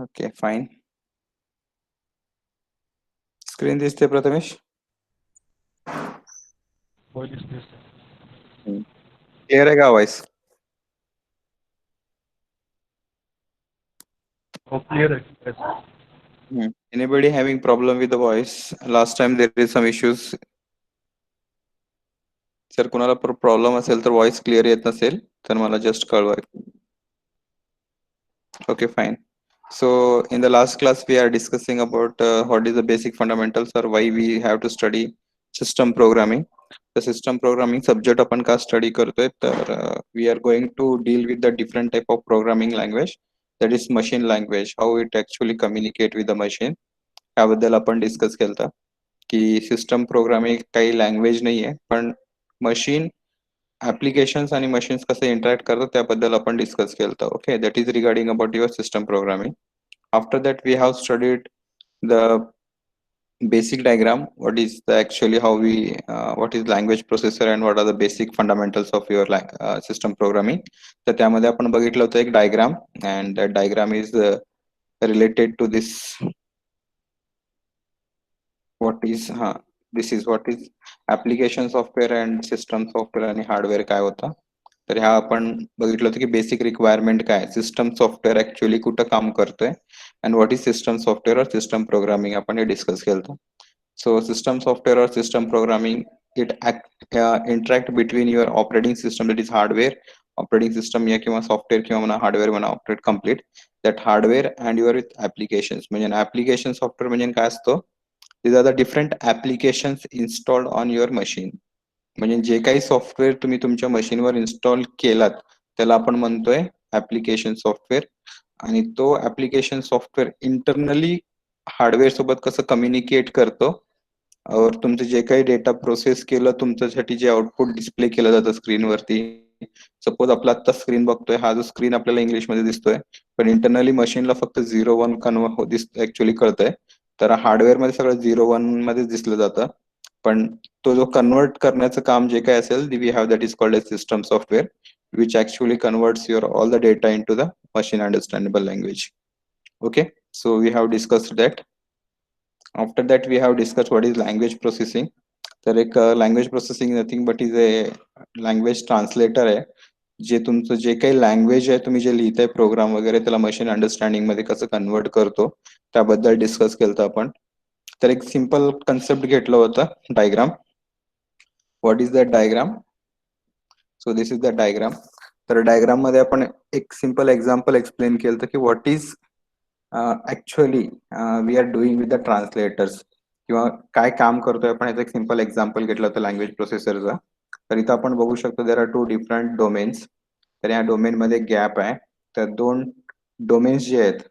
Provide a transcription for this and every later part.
Okay fine. Screen दिसते प्रथमेश? हो दिसते सर. क्लियर आहे का वॉइस? हो क्लिअर आहे sir. Anybody having problem with the voice? Last time there is some issues. जर कोणाला प्रॉब्लेम असेल तर व्हॉइस क्लिअर येत नसेल तर मला जस्ट कळवा. Okay, fine. So in the last class we are discussing about what is the basic fundamentals or why we have to study system programming. The system programming subject आपण का study करतोय तर we are going to deal with the different type of programming language, that is machine language, how it actually communicate with the machine. याबद्दल आपण discuss केलं की system programming काही language नाहीये पण मशीन ऍप्लिकेशन्स आणि मशीन्स कसे इंटरॅक्ट करतात त्याबद्दल आपण डिस्कस केलं. Okay, that is regarding about your system programming. After that we have studied the basic diagram, what is the actually how we what is language processor and what are the basic fundamentals of your system programming. तर त्यामध्ये आपण बघितलं होतं एक diagram and that diagram is related to this what is this is what is application software and system software आणि hardware काय होता. तर ह्या आपण बघितलं होतं की बेसिक रिक्वायरमेंट काय, सिस्टम सॉफ्टवेअर ऍक्च्युअली कुठं काम करतोय and what is system software और सिस्टम प्रोग्रामिंग आपण हे डिस्कस केलं होतं. सो सिस्टम सॉफ्टवेअर और system programming it interact between your operating system that is hardware operating system या किंवा सॉफ्टवेअर किंवा म्हणा हार्डवेअर म्हणा operate complete that hardware and your with applications. म्हणजे ऍप्लिकेशन सॉफ्टवेअर म्हणजे काय असतो, these are the different applications installed on your machine. म्हणजे जे काही सॉफ्टवेअर तुम्ही तुमच्या मशीनवर इन्स्टॉल केलात त्याला आपण म्हणतोय ऍप्लिकेशन सॉफ्टवेअर. आणि तो ऍप्लिकेशन सॉफ्टवेअर इंटरनली हार्डवेअर सोबत कसं कम्युनिकेट करतो और तुमचं जे काही डेटा प्रोसेस केलं तुमच्यासाठी जे आउटपुट डिस्प्ले केलं जातं स्क्रीनवरती. सपोज आपला आता स्क्रीन बघतोय, हा जो स्क्रीन आपल्याला इंग्लिशमध्ये दिसतोय पण इंटरनली मशीनला फक्त 0-1 ऍक्च्युअली कळतंय. तर हार्डवेअर मध्ये सगळं 0-1 मध्येच दिसलं जातं पण तो जो कन्वर्ट करण्याचं काम जे काही असेल we have that is called as system software which actually converts your all the data into the machine understandable language. Okay, so we have discussed that. After that we have discuss what is language processing. तर एक language processing nothing but is a language translator आहे, जे तुमचं जे काही language आहे तुम्ही जे लिहिताय प्रोग्राम वगैरे त्याला मशीन अंडरस्टँडिंग मध्ये कसं कन्वर्ट करतो त्याबद्दल डिस्कस केलं आपण. तर एक सिंपल कन्सेप्ट घेतलं होतं diagram. What is that diagram? So this is the diagram. तर डायग्राम मध्ये आपण एक सिंपल एक्झाम्पल एक्सप्लेन केलं की what is actually we are doing with the translators किंवा काय काम करतोय आपण याचं एक सिंपल एक्झाम्पल घेतलं होतं लँग्वेज प्रोसेसरचा. तर इथं आपण बघू शकतो देर आर 2 डिफरंट डोमेन्स. तर या डोमेन मध्ये गॅप आहे. तर 2 डोमेन्स जे आहेत,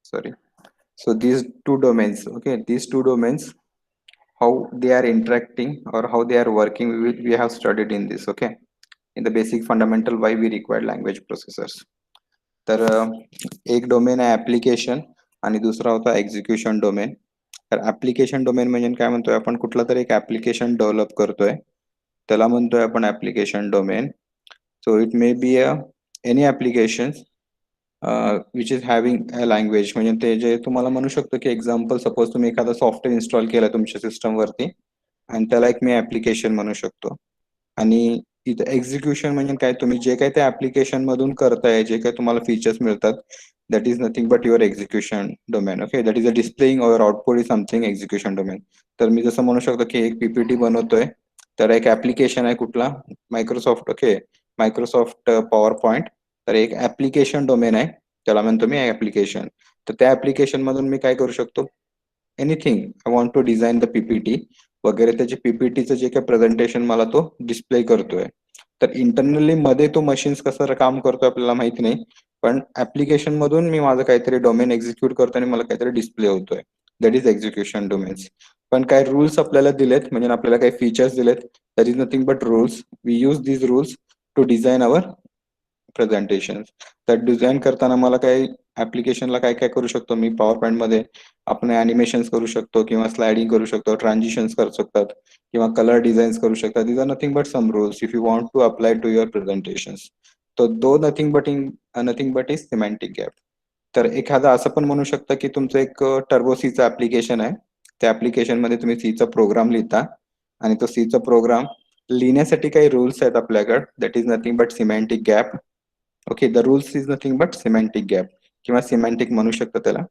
sorry, so these two domains, okay, these two domains, how they are interacting or how they are working, we have studied in this, okay, in the basic fundamental why we require language processors. तर एक domain आहे application आणि दुसरा होता execution domain. तर application domain म्हणजे काय म्हणतोय आपण, कुठला तरी एक ऍप्लिकेशन डेव्हलप करतोय त्याला म्हणतोय आपण application domain. So it may be any application which is having a language. म्हणजे ते जे तुम्हाला म्हणू शकतो की एक्झाम्पल सपोज तुम्ही एखादा सॉफ्टवेअर इन्स्टॉल केला तुमच्या सिस्टमवरती आणि त्याला एक मी ऍप्लिकेशन म्हणू शकतो. आणि इथं एक्झिक्युशन म्हणजे काय, तुम्ही जे काही त्या ऍप्लिकेशन मधून करताय जे काही तुम्हाला फीचर्स मिळतात that is nothing but your execution domain. Okay, that is a displaying or output is something execution domain. तर मी जसं म्हणू शकतो की एक पीपीटी बनवतोय तर एक ऍप्लिकेशन आहे कुठला, Microsoft. Okay, Microsoft power point. तर एक ऍप्लिकेशन डोमेन आहे त्याला म्हणतो मी ऍप्लिकेशन. तर त्या ऍप्लिकेशन मधून मी काय करू शकतो, anything I want to design the PPT वगैरे त्याचे पीपीटीचं जे काही प्रेझेंटेशन मला तो डिस्प्ले करतोय. तर इंटरनली मध्ये तो मशीन्स कसं काम करतोय आपल्याला माहिती नाही पण ऍप्लिकेशन मधून मी माझं काहीतरी डोमेन एक्झिक्यूट करतो आणि मला काहीतरी डिस्प्ले होतोय, दॅट इज एक्झिक्युशन डोमेन्स. पण काय रूल्स आपल्याला दिलेत म्हणजे आपल्याला काही फीचर्स दिलेत, that is nothing but rules. We use these rules to design our presentation. तर डिझाईन करताना मला काही ऍप्लिकेशनला काय काय करू शकतो मी, पॉवर पॉईंट मध्ये आपण ॲनिमेशन्स करू शकतो किंवा स्लायडिंग करू शकतो, ट्रान्झिशन्स करू शकतात किंवा कलर डिझाईन्स करू शकतात. These are nothing but some rules if you want to apply to your presentations. तो दो nothing but is semantic gap. तर एखादा असं पण म्हणू शकता की तुमचं एक टर्बो सीचं ऍप्लिकेशन आहे. त्या ऍप्लिकेशन मध्ये तुम्ही सीचा प्रोग्राम लिहिता आणि तो सीचा प्रोग्राम लिहिण्यासाठी काही रूल्स आहेत आपल्याकडे. That is nothing but semantic gap. Okay, the rules is nothing but semantic gap किंवा सिमॅन्टिक म्हणू शकता त्याला.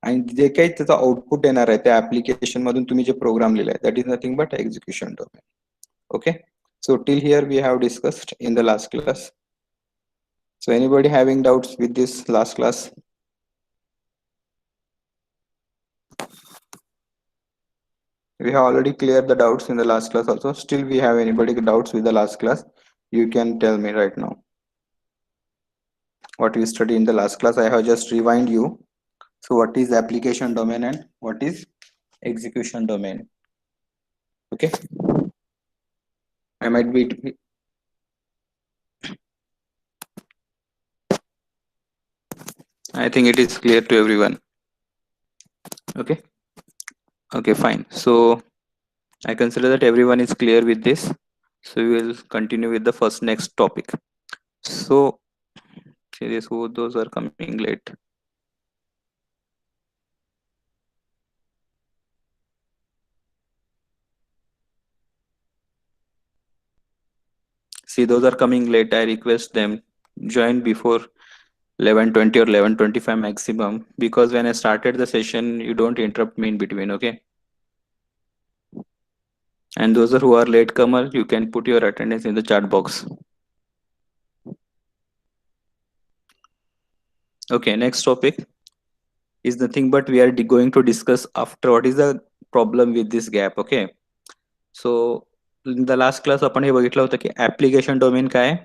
आणि जे काही त्याचा आउटपुट येणार आहे त्या ऍप्लिकेशन मधून तुम्ही जे प्रोग्राम लिहिलाय that is nothing but execution domain. Okay, so till here we have discussed in the last class. So anybody having doubts with this last class? We have already cleared the doubts in the last class also. Still we have anybody doubts with the last class? You can tell me right now. What we studied in the last class, I have just rewind you. So what is application domain and what is execution domain? Okay. I might be I think it is clear to everyone. Okay. Okay, fine. So I consider that everyone is clear with this. So we will continue with the first next topic. So serious who those are coming late. See, those are coming late. I request them join before 11:20 or 11:25 maximum, because when I started the session, you don't interrupt me in between, okay? And those who are late comer, you can put your attendance in the chat box. Okay, next topic is nothing but we are going to discuss after what is the problem with this gap, okay? So in the last class आपण हे बघितलं होतं की application domain काय,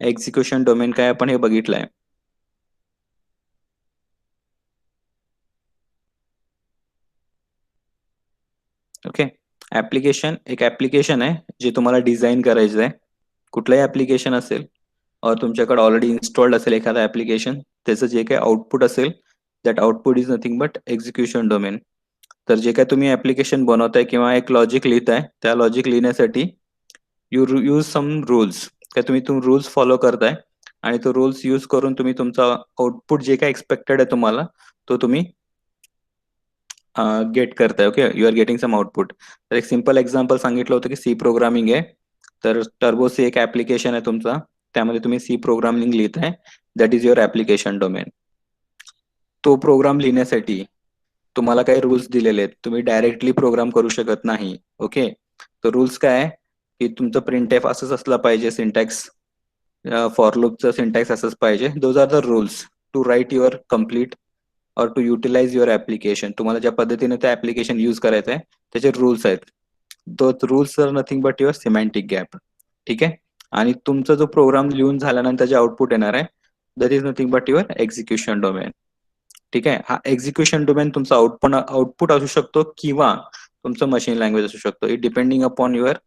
execution domain काय आपण हे बघितलंय. ओके, एक ऍप्लिकेशन आहे जे तुम्हाला डिझाईन करायचं आहे. कुठलंही ऍप्लिकेशन असेल और तुमच्याकडे ऑलरेडी इन्स्टॉल्ड असेल एखादा ऍप्लिकेशन, त्याचं जे काही आउटपुट असेल that output is nothing but execution domain. तर जे काही तुम्ही ऍप्लिकेशन बनवताय किंवा एक लॉजिक लिहिताय, त्या लॉजिक लिहिण्यासाठी यू यूज सम रूल्स. काय तुम्ही रूल्स फॉलो करताय आणि तो रूल्स यूज करून तुम्ही तुमचा आउटपुट जे काही एक्सपेक्टेड आहे तुम्हाला तो तुम्ही गेट करताय. Okay, you are getting some output. तर एक सिंपल एक्झाम्पल सांगितलं होतं की सी प्रोग्रामिंग आहे. तर टर्बो सी एक ऍप्लिकेशन आहे तुमचा, त्यामध्ये तुम्ही सी प्रोग्रामिंग लिहिताय, that is your application domain. तो प्रोग्राम लिहिण्यासाठी तुम्हाला काही रूल्स दिलेले आहेत, तुम्ही डायरेक्टली प्रोग्राम करू शकत नाही. ओके, तर रूल्स काय आहे की तुमचं प्रिंट एफ असंच असलं पाहिजे, सिंटॅक्स फॉर लूपचं सिंटॅक्स असंच पाहिजे. Those are the rules to write your complete और टू युटिलाइज युअर ऍप्लिकेशन. तुम्हाला ज्या पद्धतीने ते ऍप्लिकेशन यूज करायचं आहे त्याचे रूल्स आहेत. Those rules are nothing but your semantic gap. ठीक आहे, आणि तुमचा जो प्रोग्राम लिहून झाल्यानंतर जे आउटपुट येणार आहे that is nothing but your execution domain. ठीक आहे, हा एक्झिक्युशन डोमेन तुमचा आउटपुट असू शकतो किंवा तुमचं मशीन लँग्वेज असू शकतो. It depending upon your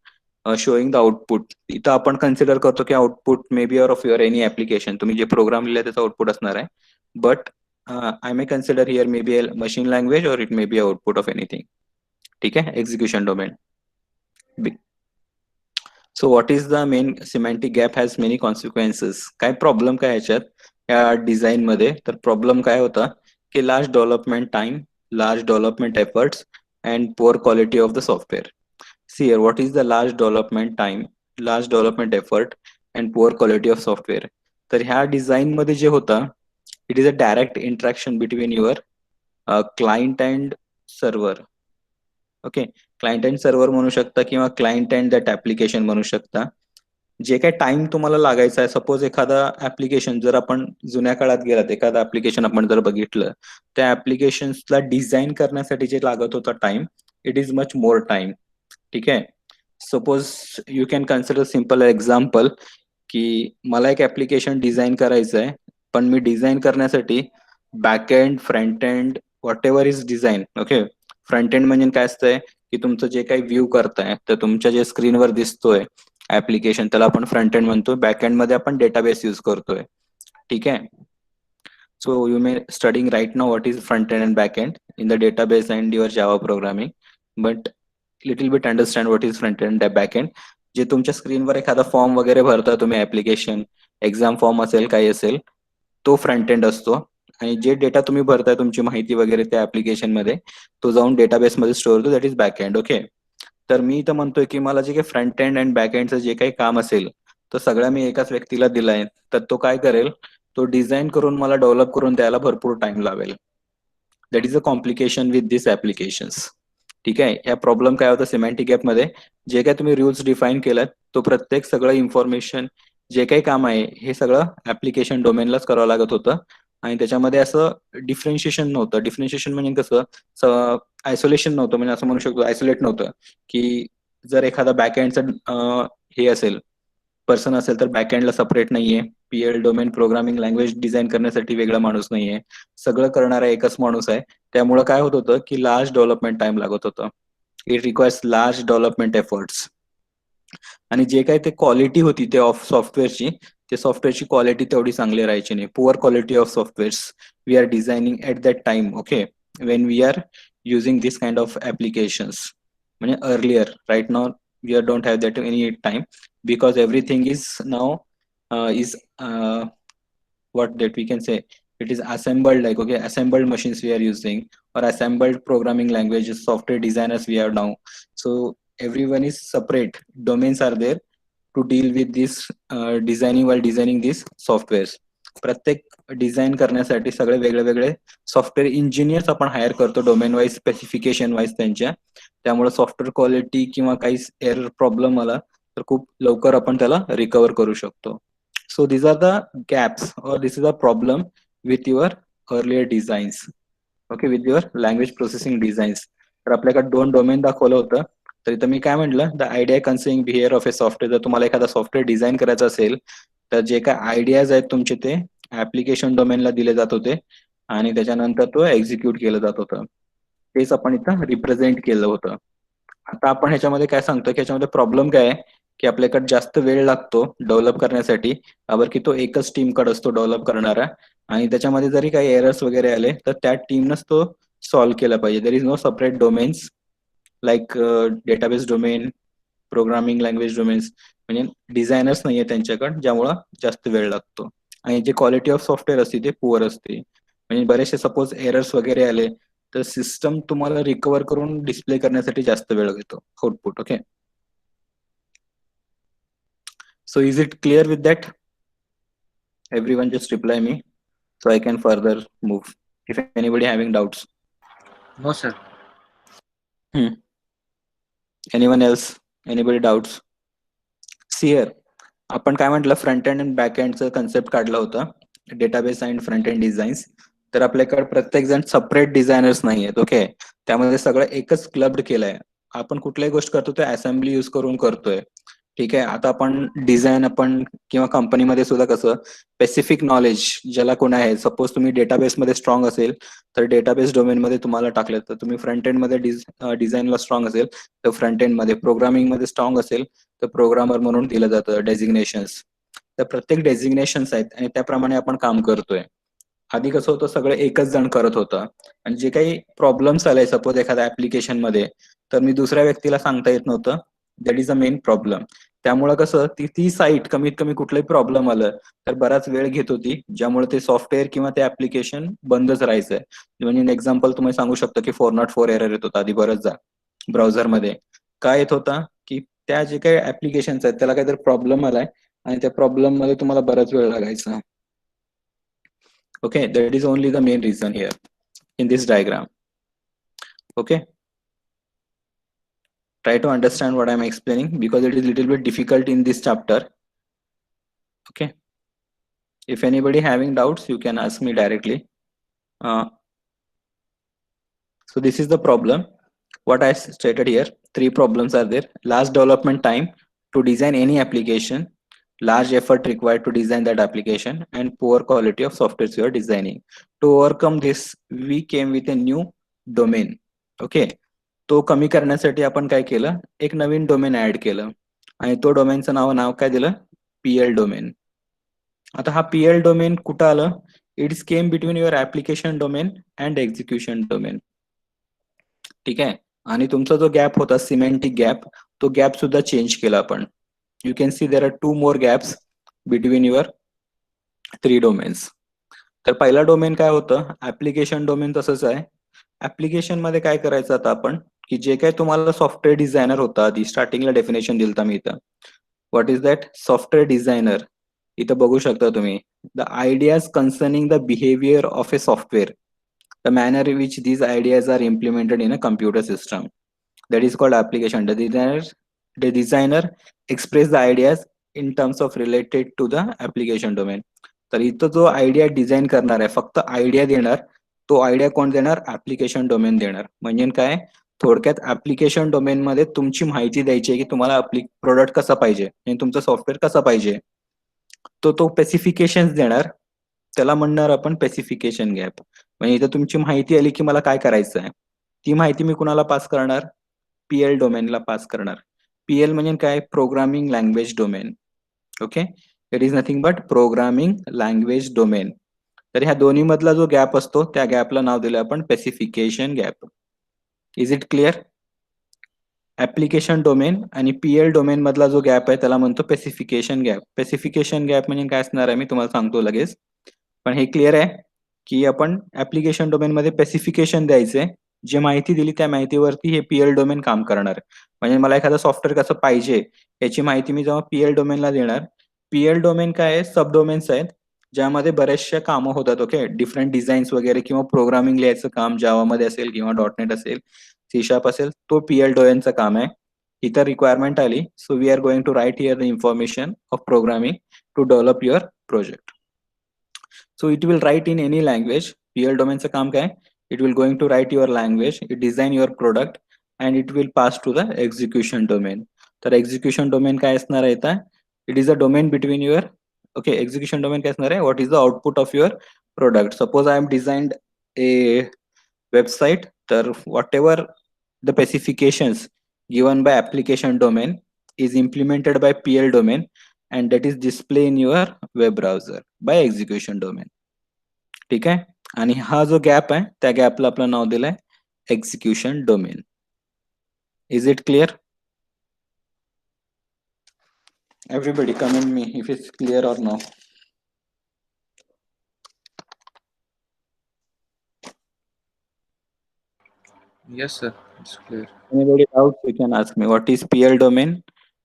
showing the output. इथं आपण कन्सिडर करतो की output may be of your any application, तुम्ही जे प्रोग्राम लिहिलं त्याचा आउटपुट असणार आहे. But I may consider here may be machine language और it may be output of anything. ठीक आहे, execution domain. So what is the main semantic gap has many consequences. काय प्रॉब्लेम काय याच्यात या डिझाईन मध्ये? तर प्रॉब्लेम काय होता की large development time, large development efforts and poor quality of the software. See here, what is the large development time, large development effort and poor quality of software. तर ह्या डिझाईन मध्ये जे होतं, it is a direct interaction between your client and server. Okay, client and server म्हणू शकता किंवा client and that application म्हणू शकता. जे काही टाइम तुम्हाला लागायचा आहे, सपोज एखादा ऍप्लिकेशन जर आपण जुन्या काळात गेलात, एखादा ऍप्लिकेशन आपण जर बघितलं, त्या ऍप्लिकेशन्सला डिझाईन करण्यासाठी जे लागत होता time, it is much more time. ठीक आहे, suppose you can consider simple example की मला एक ऍप्लिकेशन डिझाईन करायचं आहे, पण मी डिझाईन करण्यासाठी back end, front end, what ever is design. Okay, front end म्हणजे काय असतंय की तुमचं जे काही व्ह्यू करताय तर तुमच्या जे स्क्रीनवर दिसतोय ऍप्लिकेशन त्याला आपण फ्रंट एंड म्हणतो. बॅक एंड मध्ये आपण डेटाबेस यूज करतोय. ठीक आहे, so you may studying right now what is front end and back end in the database and your Java programming, but little bit understand what is front end and back end. जे तुमच्या स्क्रीनवर एखादा form वगैरे भरता तुम्ही application, exam form असेल काही असेल, तो फ्रंट एंड असतो. आणि जे डेटा तुम्ही भरताय तुमची माहिती वगैरे त्या ऍप्लिकेशन मध्ये, तो जाऊन डेटाबेस मध्ये स्टोअर होतो, that is back end. Okay. तर मी तर म्हणतोय की मला जे काही फ्रंट एंड अँड बॅक एंडचं जे काही काम असेल, तो सगळं मी एकाच व्यक्तीला दिलाय. तर तो काय करेल, तो डिझाईन करून मला डेव्हलप करून द्यायला भरपूर टाइम लावेल. That is a complication with this applications. ठीक आहे. या प्रॉब्लेम काय होतं सिमॅन्टिक गॅप मध्ये, जे काही तुम्ही रूल्स डिफाईन केलात, तो प्रत्येक सगळं इन्फॉर्मेशन जे काही काम आहे हे सगळं ऍप्लिकेशन डोमेनलाच करावं लागत होतं. आणि त्याच्यामध्ये असं डिफरन्शिएशन नव्हतं. डिफरन्शिएशन म्हणजे कसं, आयसोलेशन नव्हतं, म्हणजे असं म्हणू शकतो आयसोलेट नव्हतं की जर एखादा बॅकएंडचा हे असेल, पर्सन असेल, तर बॅकएंडला सेपरेट नाहीये. PL domain programming language design करण्यासाठी वेगळा माणूस नाहीये. सगळं करणारा एकच माणूस आहे. त्यामुळे काय होत होतं की लार्ज डेव्हलपमेंट टाइम लागत होतं. It requires large development efforts. आणि जे काही ते क्वालिटी होती ते ऑफ सॉफ्टवेअरची, ते सॉफ्टवेअरची क्वालिटी तेवढी चांगली राहायची नाही. Poor quality of softwares we are designing at that time. Okay. When we are using this kind of applications. म्हणजे earlier, right now we are don't have that any time, because everything is now is what that we can say, it is assembled, like okay, assembled machines we are using, or assembled programming languages, software designers we are now. So everyone is separate, domains are there to deal with this designing, while designing these softwares. प्रत्येक design करण्यासाठी सगळे वेगळे वेगळे software engineers आपण higher करतो, domain wise, specification wise त्यांच्या. त्यामुळे software quality किंवा काही एरर प्रॉब्लेम आला तर खूप लवकर आपण त्याला रिकव्हर करू शकतो. So these are the gaps, or this is a problem with your earlier designs. Okay, with your language processing designs. तर आपल्याकडे 2 डोमेन दाखवलं होतं. तर इथं मी काय म्हटलं, the idea considering behaviour of a software. जर तुम्हाला एखादा सॉफ्टवेअर डिझाईन करायचा असेल, तर जे काय आयडियाज आहेत तुमचे ते ऍप्लिकेशन डोमेनला दिले जात होते आणि त्याच्यानंतर तो एक्झिक्यूट केलं जात होतं. तेच आपण इथं रिप्रेझेंट केलं होतं. आता आपण ह्याच्यामध्ये काय सांगतो की ह्याच्यामध्ये प्रॉब्लेम काय आहे, की आपल्याकडे जास्त वेळ लागतो डेव्हलप करण्यासाठी. अबर की तो एकच टीम कडे असतो डेव्हलप करणारा, आणि त्याच्यामध्ये जरी काही एरर्स वगैरे आले तर त्या टीमनंच तो सॉल्व्ह केला पाहिजे. There is no separate domains like database domain, programming language domains, म्हणजे डिझायनर्स नाहीये त्यांच्याकडे, ज्यामुळं जास्त वेळ लागतो. आणि जे क्वालिटी ऑफ सॉफ्टवेअर असते ते पुअर असते. म्हणजे बरेचसे सपोज एरर्स वगैरे आले तर सिस्टम तुम्हाला रिकव्हर करून डिस्प्ले करण्यासाठी जास्त वेळ घेतो output. Okay. So is it clear with that? Everyone just reply me so I can further move. If anybody having doubts. No, sir. Anyone else? Anybody doubts? See here. आपण काय म्हटलं, front end आणि back एंडचं concept काढला होता, database and front end designs. तर आपल्याकडे प्रत्येक जण सेपरेट डिझायनर्स नाही आहेत. ओके. त्यामध्ये सगळं एकच क्लब्ड केलंय. आपण कुठल्याही गोष्ट करतो ते असेंब्ली युज करून करतोय. ठीक आहे. आता आपण डिझाईन, आपण किंवा कंपनीमध्ये सुद्धा कसं स्पेसिफिक नॉलेज ज्याला कोण आहे, सपोज तुम्ही डेटाबेस मध्ये स्ट्रॉंग असेल तर डेटाबेस डोमेन मध्ये तुम्हाला टाकलं, तर तुम्ही फ्रंट एंड मध्ये डिझाईनला स्ट्रॉंग असेल तर फ्रंट एंड मध्ये, प्रोग्रामिंग मध्ये स्ट्रॉंग असेल तर प्रोग्रामर म्हणून दिलं जातं डेझिग्नेशन्स. तर प्रत्येक डेझिग्नेशन्स आहेत आणि त्याप्रमाणे आपण काम करतोय. आधी कसं होतं, सगळं एकच जण करत होतं, आणि जे काही प्रॉब्लेम्स आले सपोज एखाद्या ऍप्लिकेशन मध्ये, तर मी दुसऱ्या व्यक्तीला सांगता येत नव्हतं. That is a main problem. त्यामुळे कसं ती साईट कमीत कमी कुठलंही प्रॉब्लेम आलं तर बराच वेळ घेत होती, ज्यामुळे ते सॉफ्टवेअर किंवा ते ऍप्लिकेशन बंदच राहायचंय. म्हणजे एक्झाम्पल तुम्ही सांगू शकता की 404 एरर येत होता आधी बरंच ब्राउझरमध्ये. काय येत होता की त्या जे काही ऍप्लिकेशन्स आहेत त्याला काहीतरी प्रॉब्लेम आलाय आणि त्या प्रॉब्लेम मध्ये तुम्हाला बराच वेळ लागायचा. Okay, that is only the main reason here in this diagram. Okay, try to understand what I am explaining because it is little bit difficult in this chapter. Okay, if anybody having doubts you can ask me directly. So this is the problem what I stated here. 3 problems are there: large development time to design any application, large effort required to design that application, and poor quality of software you are designing. To overcome this we came with a new domain. Okay, तो कमी करण्यासाठी आपण काय केलं, एक नवीन domain add केलं आणि तो डोमेनचं नाव काय दिलं, पीएल डोमेन. आता हा पीएल डोमेन कुठं आलं, it's came between your application domain and execution domain. ठीक आहे. आणि तुमचा जो गॅप होता सिमेंटिक गॅप, तो गॅप सुद्धा चेंज केला आपण. you can see there are two more gaps between your three domains. तर पहिला डोमेन काय होतं, ऍप्लिकेशन डोमेन तसंच आहे. ऍप्लिकेशन मध्ये काय करायचं आता आपण, की जे काही तुम्हाला सॉफ्टवेअर डिझायनर होता आधी स्टार्टिंगला डेफिनेशन दिलता मी इथं. What is that software designer? इथं बघू शकता तुम्ही, the ideas concerning the behaviour of a software, the manner in which these ideas are implemented in a computer system, that is called application. The designer express the ideas in terms of related to the application domain. तर इथं जो idea design करणार आहे, फक्त idea देणार, तो idea कोण देणार? ऍप्लिकेशन डोमेन देणार. म्हणजे काय, थोडक्यात ऍप्लिकेशन डोमेन मध्ये तुमची माहिती द्यायची आहे की तुम्हाला प्रोडक्ट कसा पाहिजे आणि तुमचं सॉफ्टवेअर कसं पाहिजे, तो स्पेसिफिकेशन देणार. त्याला म्हणणार आपण स्पेसिफिकेशन गॅप. म्हणजे इथं तुमची माहिती आली की मला काय करायचं आहे, ती माहिती मी कुणाला पास करणार? पीएल डोमेनला पास करणार. पीएल म्हणजे काय? Programming language domain. Okay, it is nothing but programming language domain. तर ह्या दोन्ही मधला जो गॅप असतो त्या गॅपला नाव दिलं आपण specification gap. Is it clear? Application domain आणि पीएल डोमेन मधला जो गॅप आहे त्याला म्हणतो स्पेसिफिकेशन गॅप. स्पेसिफिकेशन गॅप म्हणजे काय असणार आहे मी तुम्हाला सांगतो लगेच, पण हे क्लिअर आहे की आपण ऍप्लिकेशन डोमेन मध्ये स्पेसिफिकेशन द्यायचे, जे माहिती दिली त्या माहितीवरती हे पीएल डोमेन काम करणार. म्हणजे मला एखादं सॉफ्टवेअर कसं पाहिजे याची माहिती मी जेव्हा पीएल डोमेनला देणार, पीएल डोमेन काय आहे? सब डोमेन्स आहेत ज्यामध्ये बरेचशा कामं होतात. ओके, डिफरंट डिझाईन्स वगैरे किंवा प्रोग्रामिंग लिहायचं काम जावामध्ये असेल किंवा डॉटनेट असेल, सी शार्प असेल, तो पीएल डोमेनचं काम आहे. इथं रिक्वायरमेंट आली, so we are going to write here the information of programming to develop your project. So it will write in any language. PL domain चं काम काय? It will going to write your language, it design your product and it will pass to the execution domain. तर execution domain काय असणार आहे इथं? It is a domain between your, okay, execution domain काय असणार आहे? What is the output of your product? Suppose I am designed a website, तर whatever the specifications given by application domain is implemented by PL domain and that is display in your web browser by execution domain. ठीक आहे, आणि हा जो gap आहे त्या गॅपला आपलं नाव दिलंय execution domain. Is it clear? Everybody comment me if it's clear or no. Yes, sir. It's clear. Anybody doubt, you can ask me. What is PL domain,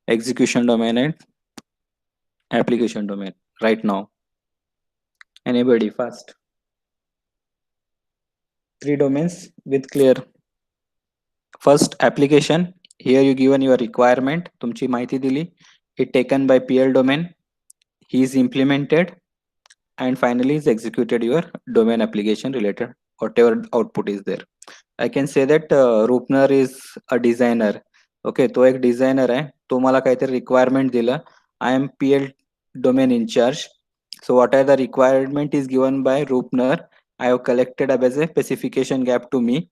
execution domain and application domain right now? Anybody fast? Three domains with clear. First, application. Here you given your requirement, तुमची माहिती दिली, it taken by PL domain, he is implemented and finally is executed your domain application related whatever output is there. I can say that Rupner is a designer. Okay, तो एक designer आहे, तो मला काहीतरी requirement दिलं. I am PL domain in charge. So what are the requirement is given by Rupner, I have collected as a specification gap to me.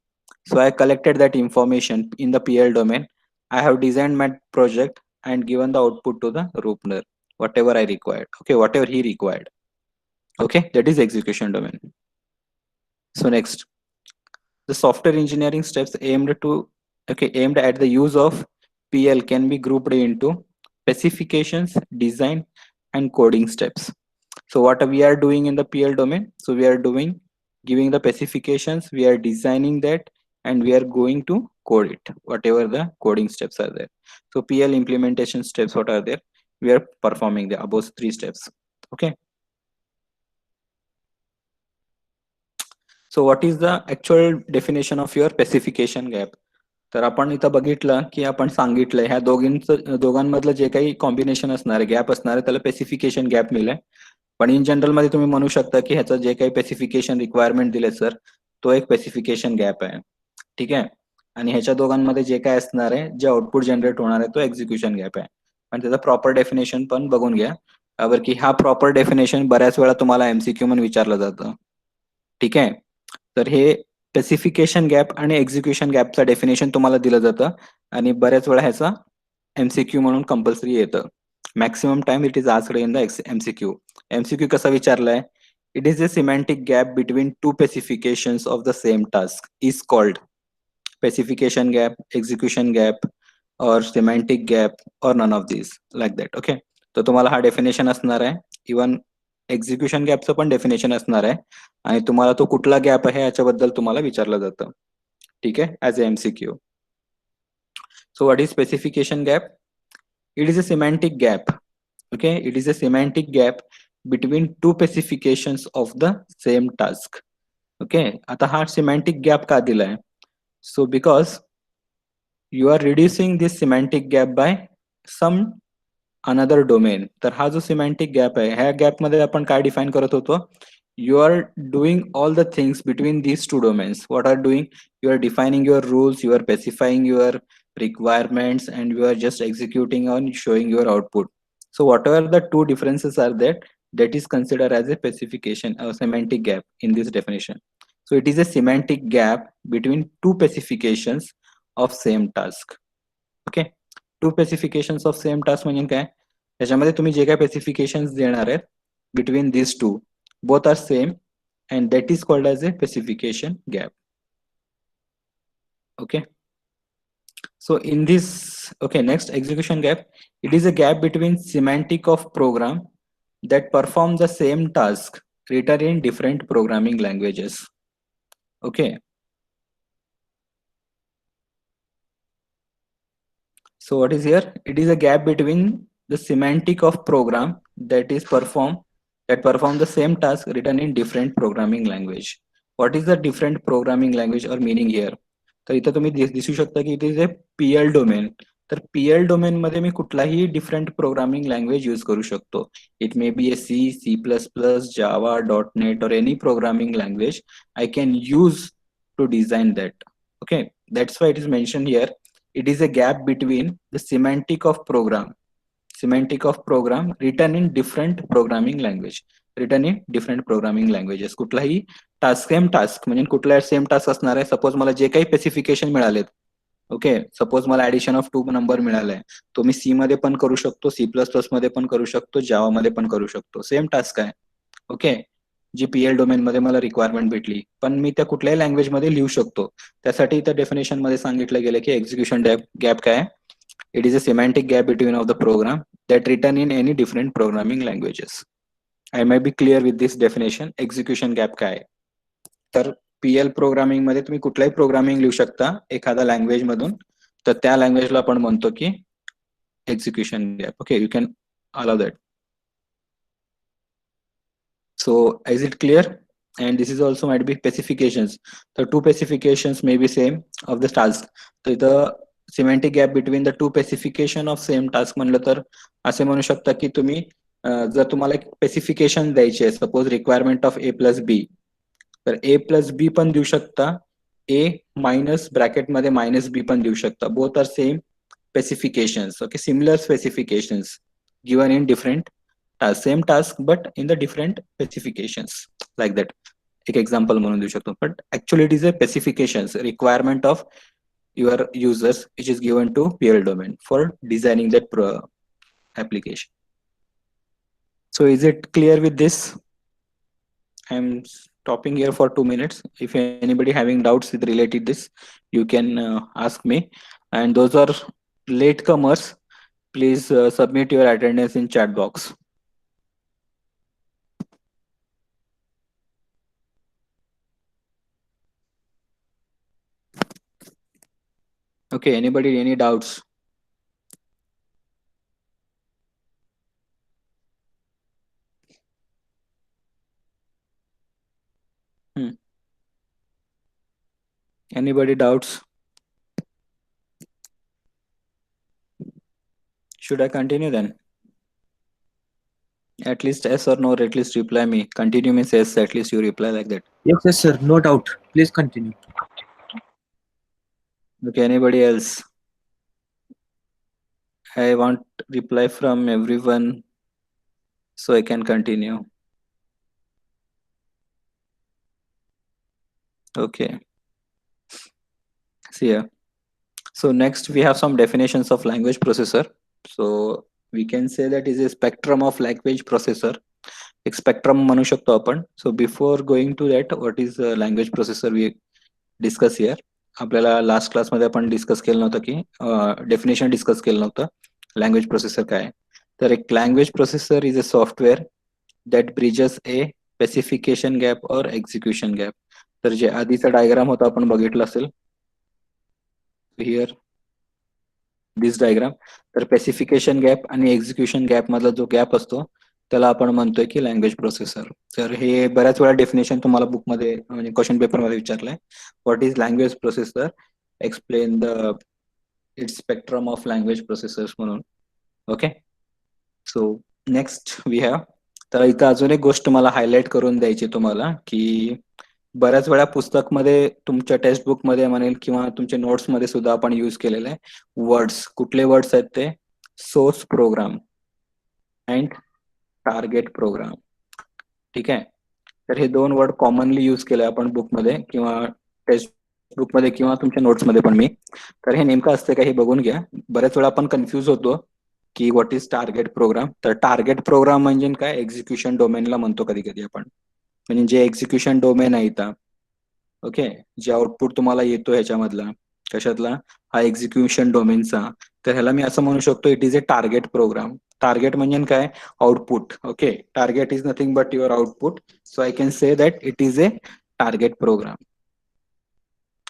So I collected that information in the PL domain. I have designed my project and given the output to the Rupner, whatever I required. Okay, whatever he required. Okay, that is execution domain. So next, the software engineering steps aimed at the use of PL can be grouped into specifications, design, and coding steps. So what we are doing in the PL domain? So we are giving the specifications, we are designing that, and we are going to code it, whatever the coding steps are there. So PL implementation steps, what are there? We are performing the above three steps. Okay. So what is the actual definition of your specification gap? तर आपण इथं बघितलं की आपण सांगितलंय ह्या दोघांमधलं जे काही कॉम्बिनेशन असणार आहे, गॅप असणार आहे, त्याला स्पेसिफिकेशन गॅप मिळालंय. पण इन जनरल मध्ये तुम्ही म्हणू शकता की ह्याचं जे काही स्पेसिफिकेशन रिक्वायरमेंट दिले सर, तो एक स्पेसिफिकेशन गॅप आहे. ठीक आहे, आणि ह्याच्या दोघांमध्ये जे काय असणार आहे, जे आउटपुट जनरेट होणार आहे, तो एक्झिक्युशन गॅप आहे. आणि त्याचं प्रॉपर डेफिनेशन पण बघून घ्या, कारण की हा प्रॉपर डेफिनेशन बऱ्याच वेळा तुम्हाला एमसीक्यू म्हणून विचारलं जातं. ठीक आहे, तर हे स्पेसिफिकेशन गॅप आणि एक्झिक्युशन गॅपचं डेफिनेशन तुम्हाला दिलं जातं आणि बऱ्याच वेळा ह्याचा एमसीक्यू म्हणून कंपल्सरी येतं. Maximum time it is asked in the MCQ. MCQ कसा विचारलाय? It is a semantic gap between two specifications of the same task is called specification gap, execution gap, or semantic gap or none of these like that. Okay, तर तुम्हाला हा definition असणार आहे. Even execution गॅपचं पण definition असणार आहे आणि तुम्हाला तो कुठला गॅप आहे याच्याबद्दल तुम्हाला विचारलं जातं. ठीक आहे, as a MCQ. So what is specification gap? It is a semantic gap. Okay, it is a semantic gap between two specifications of the same task. Okay, आता हा semantic gap का दिलाय? So because you are reducing this semantic gap by some another domain. तर हा जो semantic gap आहे, ह्या gap मध्ये आपण काय define करत होतो? You are doing all the things between these two domains. What are doing? You are defining your rules, you are specifying your requirements, and you are just executing on showing your output. So whatever the two differences are there, that is considered as a specification or semantic gap in this definition. So it is a semantic gap between two specifications of same task. Okay, two specifications of same task म्हणजे काय? त्याच्यामध्ये तुम्ही जे काय specifications देणार आहेत between these two, both are same, and that is called as a specification gap. Okay, so in this, okay, next, execution gap. It is a gap between semantic of program that perform the same task written in different programming languages. Okay, so what is here? It is a gap between the semantic of program that perform the same task written in different programming language. What is the different programming language or meaning here? तर इथं तुम्ही दिसू शकता की it is A PL domain. तर PL domain मध्ये मी कुठलाही different programming language use करू शकतो. It may B A C++, Java, .NET or any programming language I can use to design that. Okay, that's why it is mentioned here. It is a gap between the semantic of program written in different programming language. कुठलाही task, same task म्हणजे कुठला same task असणार आहे. Suppose मला जे काही specification मिळालेत, okay, suppose मला addition of 2 number मिळालाय, तो मी C मध्ये पण करू शकतो, C++ मध्ये पण करू शकतो, जावा मध्ये पण करू शकतो. सेम टास्क आहे. ओके, जी PL डोमेन मध्ये मला रिक्वायरमेंट भेटली, पण मी त्या कुठल्याही लँग्वेज मध्ये लिहू शकतो. त्यासाठी त्या डेफिनेशन मध्ये सांगितलं गेलं की एक्झिक्युशन गॅप काय आहे? It is a semantic gap between of the program that written in any different programming languages. I may be clear with this definition. Execution gap काय आहे? तर PL प्रोग्रामिंग मध्ये तुम्ही कुठलाही प्रोग्रामिंग लिहू शकता एखाद्या लँग्वेज मधून, तर त्या लँग्वेजला आपण म्हणतो की execution gap. Okay, you can allow that. So is it clear? And this is also might be specifications. The two specifications may be same of the task. So the semantic gap between the two specification of same task म्हणलं तर असे म्हणू शकता की तुम्ही जर तुम्हाला एक स्पेसिफिकेशन द्यायची आहे, सपोज रिक्वायरमेंट ऑफ A+B, तर A+B पण देऊ शकता, A मायनस ब्रॅकेट मध्ये -B पण देऊ शकता. Both are same specifications. Okay, similar specifications given in different same task but in the different specifications like that. एक example म्हणून देऊ शकतो, but actually it is a specifications requirement of your users which is given to PL domain for designing that application. So is it clear with this? I'm stopping here for 2 minutes. If anybody having doubts with related this, you can ask me. And those are latecomers, please submit your attendance in chat box. Okay, anybody, any doubts? Anybody doubts? Should I continue then? At least yes or no, or at least reply me. Continue means yes, at least you reply like that. Yes, yes, sir. No doubt. Please continue. Okay, anybody else? I want reply from everyone so I can continue. Okay. See here. So next we have some definitions of language processor. So we can say that is a spectrum of language processor. एक spectrum म्हणू शकतो आपण. So before going to that, what is a language processor we discuss here. आपल्याला last क्लासमध्ये आपण discuss केलं नव्हतं की डेफिनेशन डिस्कस केलं नव्हतं लँग्वेज प्रोसेसर काय आहे. तर एक language processor is a software that bridges A specification gap और एक्झिक्युशन गॅप. तर जे आधीचा डायग्राम होता आपण बघितलं असेल हिअर दिस डायग्राम. तर स्पेसिफिकेशन गॅप आणि एक्झिक्युशन गॅप मधला जो गॅप असतो त्याला आपण म्हणतोय की लँग्वेज प्रोसेसर. तर हे बऱ्याच वेळा डेफिनेशन तुम्हाला बुकमध्ये म्हणजे क्वेश्चन पेपरमध्ये विचारलंय. What is language processor, explain the its spectrum of language processors म्हणून. Okay, so next we have. तर इथं अजून एक गोष्ट मला हायलाइट करून द्यायची तुम्हाला की बऱ्याच वेळा पुस्तकमध्ये तुमच्या टेक्स्टबुक मध्ये म्हणेल किंवा तुमच्या नोट्स मध्ये सुद्धा आपण युज केलेले वर्ड्स. कुठले वर्ड्स आहेत ते? Source program and target program. ठीक आहे, तर हे दोन वर्ड कॉमनली युज केले आपण बुकमध्ये किंवा टेक्स्ट बुकमध्ये किंवा तुमच्या नोट्समध्ये पण मी. तर हे नेमकं असतं का हे बघून घ्या. बऱ्याच वेळा आपण कन्फ्युज होतो की व्हॉट इज टार्गेट प्रोग्राम. तर टार्गेट प्रोग्राम म्हणजे काय? एक्झिक्युशन डोमेनला म्हणतो कधी कधी आपण. म्हणजे जे एक्झिक्युशन डोमेन आहे इथं, ओके, जे आउटपुट तुम्हाला येतो ह्याच्यामधला कशातला, हा एक्झिक्युशन डोमेनचा, तर ह्याला मी असं म्हणू शकतो it is a target program. Target म्हणजे काय? Output. Okay, target is nothing but your output. So I can say that it is a target program.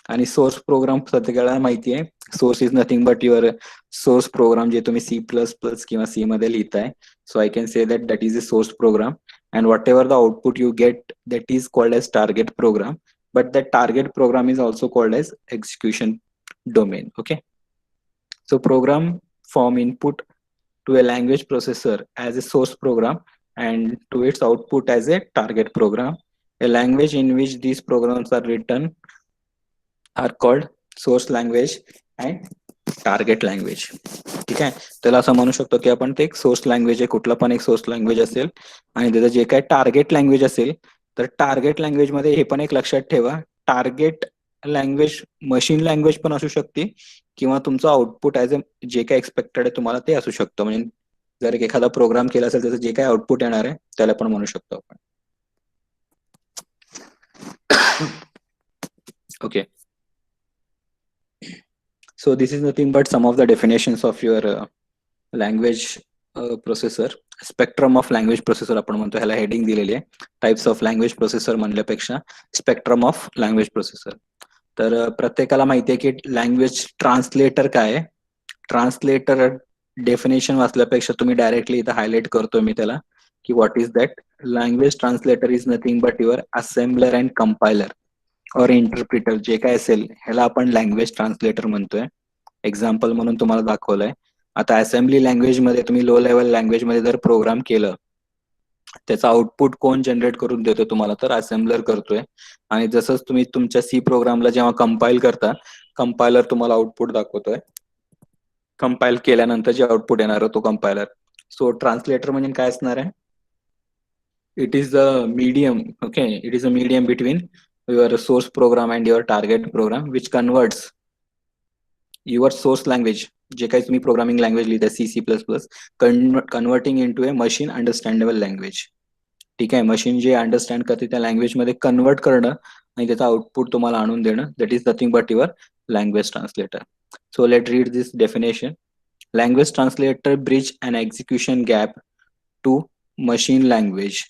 आणि सोर्स प्रोग्राम सगळ्याला माहिती आहे, source is nothing but your source program जे तुम्ही C++ किंवा C मध्ये लिहिताय. So I can say that is a source program and whatever the output you get that is called age target program. But that target program is also called as execution domain. Okay, so program form input to a language processor as a source program and to its output as a target program. A language in which these programs are written are called source language and target language. ठीक आहे, त्याला असं म्हणू शकतो की आपण ते एक सोर्स लँग्वेज आहे, कुठला पण एक सोर्स लँग्वेज असेल आणि त्याचं जे काय टार्गेट लँग्वेज असेल, तर टार्गेट लँग्वेज मध्ये हे पण एक लक्षात ठेवा, टार्गेट लँग्वेज मशीन लँग्वेज पण असू शकते किंवा तुमचं आउटपुट ऍज अ जे काय एक्सपेक्टेड आहे तुम्हाला ते असू शकतं. म्हणजे जर एखादा प्रोग्राम केला असेल त्याचं जे काय आउटपुट येणार आहे त्याला पण म्हणू शकतो आपण. Okay, so this is nothing but some of the definitions of your language processor. Spectrum of language processor आपण म्हणतो, ह्याला हेडिंग दिलेली आहे. टाइप्स ऑफ लँग्वेज प्रोसेसर म्हणल्यापेक्षा स्पेक्ट्रम ऑफ लँग्वेज प्रोसेसर. तर प्रत्येकाला माहिती आहे की लँग्वेज ट्रान्सलेटर काय आहे. ट्रान्सलेटर डेफिनेशन वाचल्यापेक्षा तुम्ही डायरेक्टली इथं हायलाइट करतोय मी त्याला की what is that. Language translator is nothing but your assembler and compiler और इंटरप्रिटर. जे काय असेल ह्याला आपण लँग्वेज ट्रान्सलेटर म्हणतोय. एक्झाम्पल म्हणून तुम्हाला दाखवलंय. आता असेंब्ली लँग्वेज मध्ये तुम्ही लो लेवल लँग्वेज मध्ये जर प्रोग्राम केलं, त्याचा आउटपुट कोण जनरेट करून देतो तुम्हाला, तर असेंबलर करतोय. आणि जसंच तुम्ही तुमच्या सी प्रोग्रामला जेव्हा कंपाईल करता, कंपायलर तुम्हाला आउटपुट दाखवतोय. कंपाईल केल्यानंतर जे आउटपुट येणार आहे तो कंपायलर. सो ट्रान्सलेटर म्हणजे काय असणार आहे? It is the medium. Okay, it is a medium between your source program and your target program which converts your source language, जे काही तुम्ही प्रोग्रामिंग लँग्वेज लिहिताय C++, converting into a machine understandable language. ठीक आहे, machine जे understand करते त्या लँग्वेजमध्ये कन्वर्ट करणं आणि त्याचा आउटपुट तुम्हाला आणून देणं, that is nothing but your language translator. So let read this definition. Language translator bridge an execution gap to machine language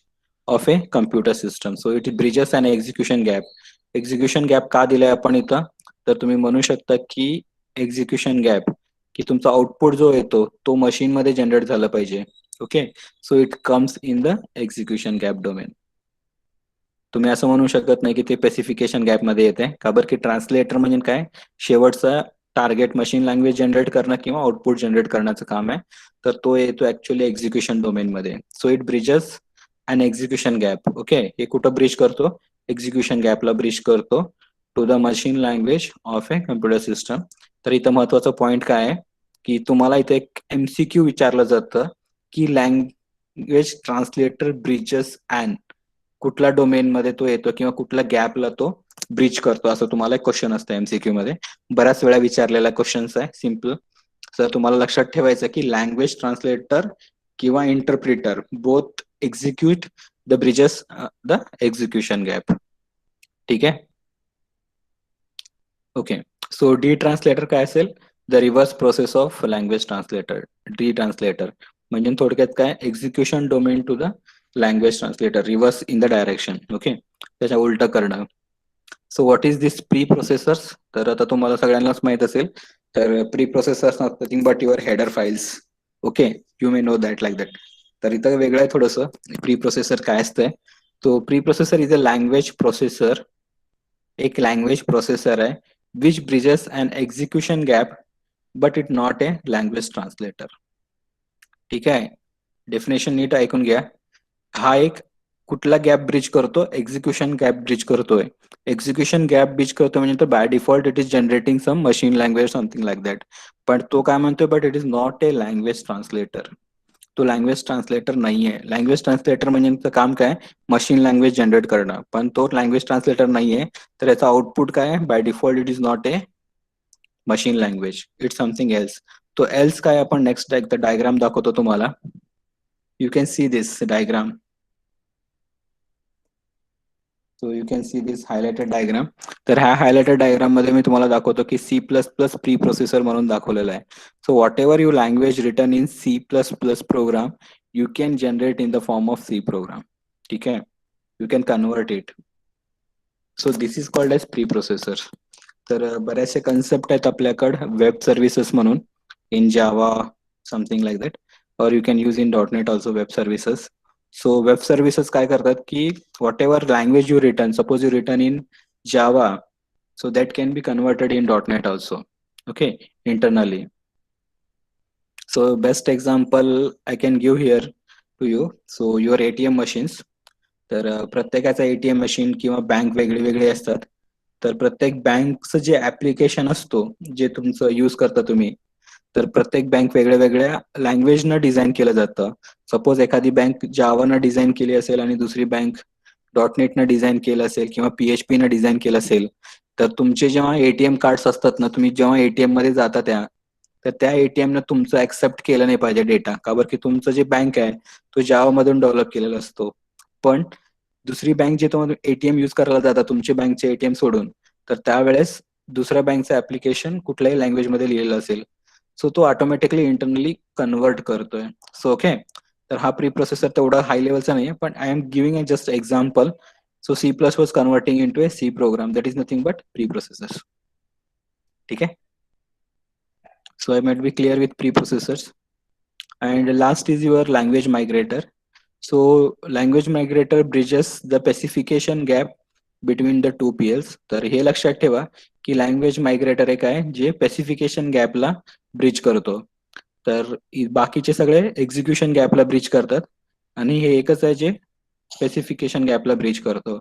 of a computer system. So it bridges an execution gap. Execution gap का दिलाय आपण इथं, तर तुम्ही म्हणू शकता की execution gap की तुमचा आउटपुट जो येतो तो मशीन मध्ये जनरेट झालं पाहिजे. Okay, so it comes in the execution gap domain. तुम्ही असं म्हणू शकत नाही की ते स्पेसिफिकेशन गॅप मध्ये येते. का बरं की ट्रान्सलेटर म्हणजे काय, शेवटचा टार्गेट मशीन लँग्वेज जनरेट करणं किंवा आउटपुट जनरेट करण्याचं काम आहे. तर तो येतो ऍक्च्युअली एक्झिक्युशन डोमेन मध्ये. So it bridges an execution gap. Okay, हे कुठं ब्रिज करतो? एक्झिक्युशन गॅपला ब्रिज करतो to the machine language of a computer system. तर इथं महत्वाचं पॉइंट काय आहे की तुम्हाला इथे एक MCQ विचारलं जातं की लँग्वेज ट्रान्सलेटर ब्रिजेस अँड कुठल्या डोमेन मध्ये तो येतो किंवा कुठल्या गॅपला तो ब्रिज करतो, असं तुम्हाला एक क्वेश्चन असतं MCQ मध्ये. बऱ्याच वेळा विचारलेला क्वेश्चन्स आहे, सिम्पल. तर तुम्हाला लक्षात ठेवायचं की लँग्वेज ट्रान्सलेटर किंवा interpreter both execute the bridges the execution gap. ठीक आहे, ओके. सो डी ट्रान्सलेटर काय असेल? The reverse process of language translator. Detranslator म्हणजे थोडक्यात काय? Execution domain to the language translator, reverse in the direction. Okay, त्याच्या उलट करणं. So what is this preprocessors? तर आता तुम्हाला सगळ्यांनाच माहित असेल, तर preprocessors nothing but your header files. Okay, you may know that like that. तर इथं वेगळं आहे थोडंसं. प्री प्रोसेसर काय असतंय? तो preprocessor is a language processor. एक लँग्वेज प्रोसेसर आहे which bridges an execution gap but it not a language translator. ठीक आहे, डेफिनेशन नीट ऐकून घ्या. हा एक कुठला गॅप ब्रिज करतो? एक्झिक्युशन गॅप ब्रिज करतोय. एक्झिक्युशन गॅप ब्रिज करतो म्हणजे तो by default it is generating some machine language something like that. पण तो काय म्हणतोय? But it is not a language translator. तो लँग्वेज ट्रान्सलेटर नाहीये. लँग्वेज ट्रान्सलेटर म्हणजे त्याचं काम काय? मशीन लँग्वेज जनरेट करणं. पण तो लँग्वेज ट्रान्सलेटर नाहीये. तर याचा आउटपुट काय आहे? By default it is not a machine language, it's something else. तो एल्स काय? आपण नेक्स्ट एकदा डायग्राम दाखवतो तुम्हाला. You can see this diagram. So you can see this highlighted diagram. तर ह्या हायलाइटेड डायग्राम मध्ये मी तुम्हाला दाखवतो की C plus plus preprocessor म्हणून दाखवलेलं आहे. So whatever you language return in C plus plus program you can generate in the form of C program. ठीक आहे, you can convert it. So this is called as preprocessor. तर बऱ्याचशा concept आहेत आपल्याकडे web services म्हणून in Java something like that, और you can use in .NET also web services. So web services काय करतात की whatever language you return, suppose you return in Java, so that can be converted in .NET also, okay, internally. So best example I can give here to you. So your ATM machines. तर प्रत्येकाचा ATM machine किंवा bank वेगळी वेगळी असतात. तर प्रत्येक बँकचं जे application असतो जे तुमचं यूज करता तुम्ही, तर प्रत्येक बँक वेगळ्या वेगळ्या लँग्वेजनं डिझाईन केलं जातं. सपोज एखादी बँक जावानं डिझाईन केली असेल आणि दुसरी बँक .NET डिझाईन केलं असेल किंवा PHP न डिझाईन केलं असेल, तर तुमचे जेव्हा ATM कार्ड्स असतात ना, तुम्ही जेव्हा ATM मध्ये जाता तर त्या ATM न तुमचं ऍक्सेप्ट केलं नाही पाहिजे डेटा. का बरं? की तुमचं जे बँक आहे तो जावा मधून डेव्हलप केलेला असतो. पण दुसरी बँक जे तुम्हाला ATM यूज करायला जातात तुमचे बँकचे ATM सोडून, तर त्यावेळेस दुसऱ्या बँकचं ऍप्लिकेशन कुठल्याही लँग्वेज मध्ये लिहिलेलं असेल, सो तो ऑटोमॅटिकली इंटरनली कन्वर्ट करतोय. सो ओके, तर हा प्री प्रोसेसर तेवढा हाय लेवलचा नाहीये, पण I am giving a just example. So C plus was converting into a C program, that is nothing but preprocessors. ठीक है? So I might be clear with preprocessors. And last is your language migrator. So language migrator bridges the specification gap between the two PLs. तर हे लक्षात ठेवा की language मायग्रेटर एक आहे जे स्पेसिफिकेशन गॅपला ब्रिज करतो. तर बाकीचे सगळे एक्झिक्युशन गॅपला ब्रिज करतात आणि हे एकच आहे जे स्पेसिफिकेशन गॅपला ब्रिज करतो.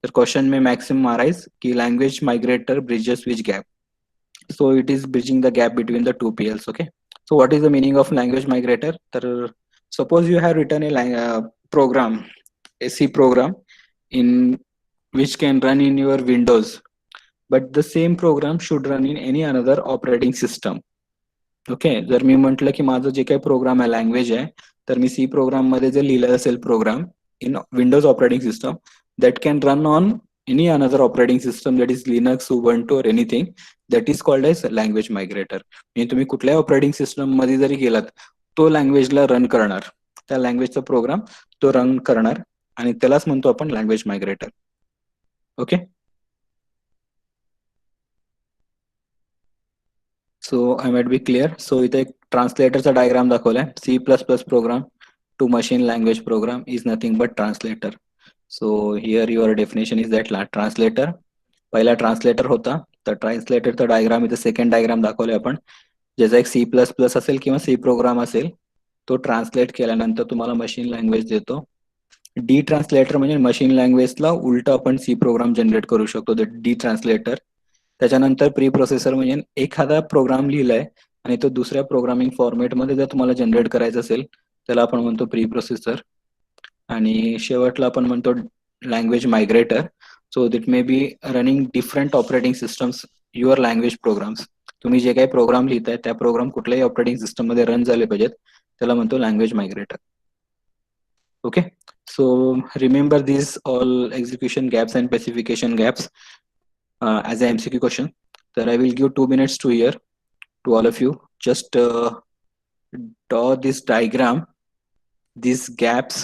तर क्वेश्चन में मैक्सिमम arise की language migrator bridges which gap. So it is bridging the gap between the two PLs. Okay, so what is the meaning of language migrator? तर suppose you have written a program, a C program in which can run in your Windows, but the same program should run in any another operating system. Okay, जर मी म्हटलं की माझं जे काही programme आहे language आहे, तर मी सी प्रोग्राम मध्ये जर लिहिलं असेल program in Windows operating system that can run on any another operating system, that is Linux, Ubuntu or anything, that is called as language migrator. म्हणजे तुम्ही कुठल्याही ऑपरेटिंग सिस्टम मध्ये जरी गेलात तो लँग्वेजला रन करणार, त्या लँग्वेजचा प्रोग्राम तो रन करणार आणि त्यालाच म्हणतो आपण language migrator. Okay, so I might be clear. So इथे एक ट्रान्सलेटरचा डायग्राम दाखवलाय. C++ program to machine language program is nothing but translator. So here your definition is that translator. पहिला ट्रान्सलेटर होता, तर ट्रान्सलेटरचा डायग्राम इथे सेकंड डायग्राम दाखवले आपण, ज्याचा एक C++ असेल किंवा सी प्रोग्राम असेल, तो ट्रान्सलेट केल्यानंतर तुम्हाला मशीन लँग्वेज देतो. डी ट्रान्सलेटर म्हणजे मशीन लँग्वेजला उलट आपण सी प्रोग्राम जनरेट करू शकतो, डी ट्रान्सलेटर. त्याच्यानंतर प्री प्रोसेसर म्हणजे एखादा प्रोग्राम लिहिलाय आणि तो दुसऱ्या प्रोग्रामिंग फॉर्मॅटमध्ये जर तुम्हाला जनरेट करायचा असेल त्याला आपण म्हणतो प्री प्रोसेसर. आणि शेवटला आपण म्हणतो language migrator. So that may be running different operating systems your language programs. तुम्ही जे काही प्रोग्राम लिहिताय त्या प्रोग्राम कुठल्याही ऑपरेटिंग सिस्टम मध्ये रन झाले पाहिजेत, त्याला म्हणतो language migrator. Okay, so remember these all execution gaps and specification gaps as a MCQ question. तर I will give 2 minutes to here to all of you. Just draw this diagram, these gaps.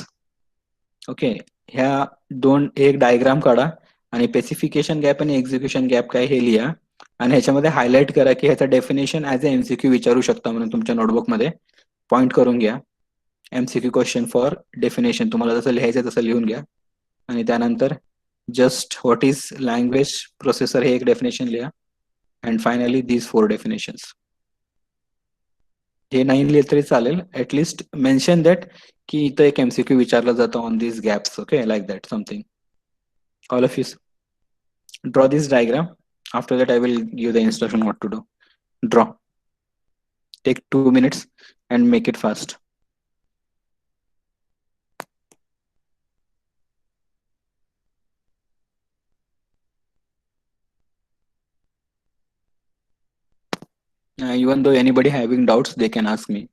Okay, ह्या दोन एक diagram काढा आणि specification gap आणि execution gap काय हे लिहा आणि ह्याच्यामध्ये हायलाइट करा की ह्याचं डेफिनेशन ऍज अ एमसीक्यू विचारू शकता म्हणून तुमच्या नोटबुक मध्ये पॉइंट करून घ्या. एमसीक्यू क्वेश्चन फॉर डेफिनेशन तुम्हाला जसं लिहायचं तसं लिहून घ्या आणि त्यानंतर just what is language processor हे एक डेफिनेशन लिहा अँड फायनली दीज 4 डेफिनेशन्स. हे नाही लिहिलं तरी चालेल, ऍटलिस्ट मेन्शन दॅट की इथं एक एमसीक्यू विचारलं जातं on this gaps. Okay, like that something. All of you draw this diagram. After that I will give the instruction what to do. Draw. Take 2 minutes and make it fast. Even though anybody having doubts, they can ask me.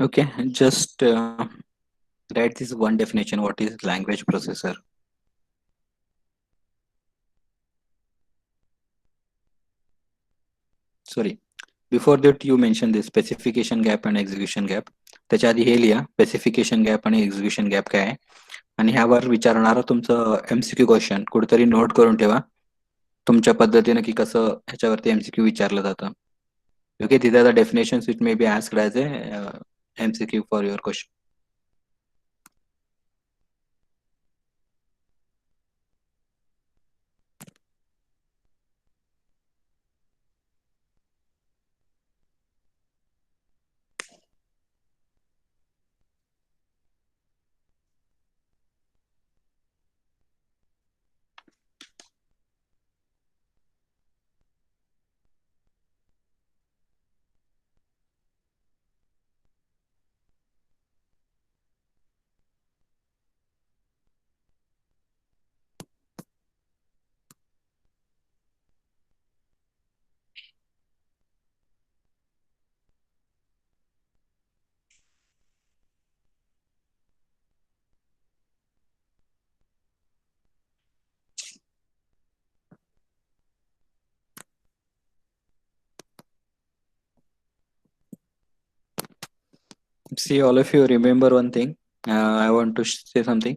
Okay, just write this one definition. What is language processor? Sorry, before that you mentioned the specification gap and execution gap. त्याच्या आधी हे लिहा specification gap आणि execution gap काय आहे आणि ह्यावर विचारणारा तुमचं एमसीक्यू क्वेश्चन कुठेतरी नोट करून ठेवा तुमच्या पद्धतीने की कसं ह्याच्यावरती एमसीक्यू विचारलं जातं. Okay, these are the definitions which may be asked as a MCQ for your question. See, all of you remember one thing. I want to say something.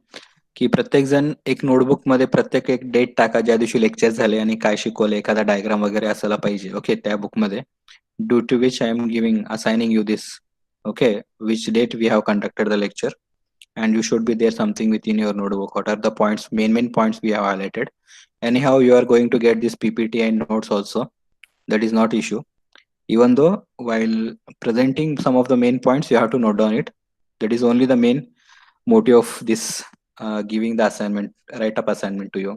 की प्रत्येक जण एक नोटबुक मध्ये प्रत्येक एक डेट टाका ज्या दिवशी लेक्चर झाले आणि काय शिकवले, एखादा डायग्राम वगैरे असायला पाहिजे. ओके, त्या बुक मध्ये due to which I am giving assigning you this. Okay, which date we have conducted the lecture and you should be there something within your notebook. What are the points, main points we have highlighted? Anyhow, you are going to get this PPT and notes also. That is not issue. Even though while presenting some of the main points, you have to note down it. That is only the main motive of this giving the assignment, write up assignment to you.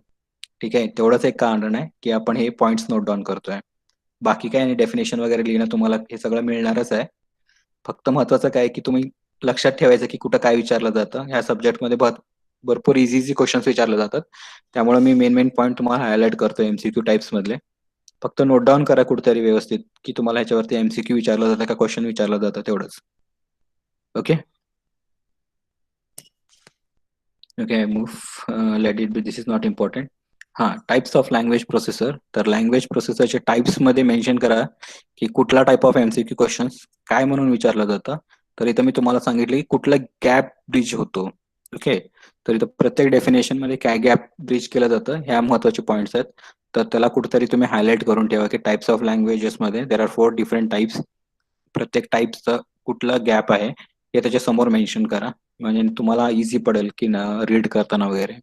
ठीक आहे, तेवढंच एक कारण आहे की आपण हे points note down करतोय. बाकी काय डेफिनेशन वगैरे लिहिणं तुम्हाला हे सगळं मिळणारच आहे. फक्त महत्वाचं काय की तुम्ही लक्षात ठेवायचं की कुठं काय विचारलं जातं. ह्या सब्जेक्टमध्ये भरपूर इझी क्वेश्चन्स विचारले जातात. त्यामुळे मी मेन पॉईंट तुम्हाला हायलाइट करतो एमसीक्यू टाइप्स मधले. फक्त नोट डाऊन करा कुठेतरी व्यवस्थित की तुम्हाला ह्याच्यावरती एमसीक्यू विचारलं जातं का क्वेश्चन विचारलं जातं तेवढंच. Okay okay, move let it be, this is not important. हा, टाइप्स ऑफ लँग्वेज प्रोसेसर. तर लँग्वेज प्रोसेसरचे टाइप्स मध्ये मेन्शन करा की कुठला टाइप ऑफ एमसीक्यू क्वेश्चन्स काय म्हणून विचारलं जातं. तर इथं मी तुम्हाला सांगितले की कुठला गॅप ब्रिज होतो. ओके, तर इथं प्रत्येक डेफिनेशन मध्ये काय गॅप ब्रिज केलं जातं ह्या महत्वाचे पॉईंट्स आहेत. तर त्याला कुठेतरी तुम्ही हायलाइट करून ठेवा की टाइप्स ऑफ लँग्वेजेस मध्ये देर आर 4 डिफरंट टाइप्स. प्रत्येक टाइपचं कुठला गॅप आहे हे त्याच्या समोर मेन्शन करा, म्हणजे तुम्हाला इझी पडेल की रीड करताना वगैरे.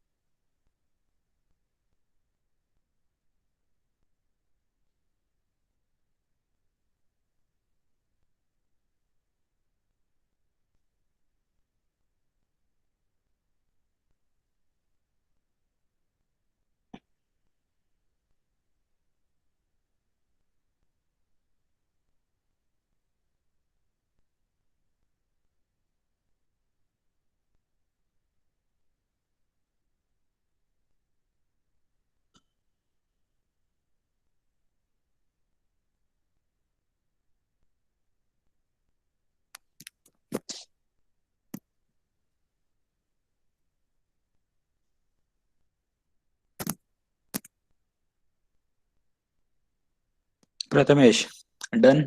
प्रथमेश, डन?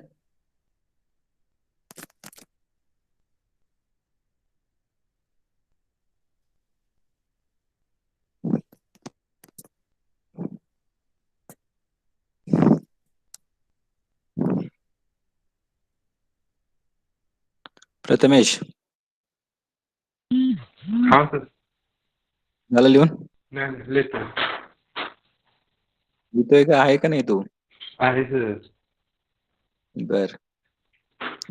प्रथमेश, हा सर. झालं लिहून? नाही लिहितो लिहितोय का, आहे का नाही तू? आहे सर. बर,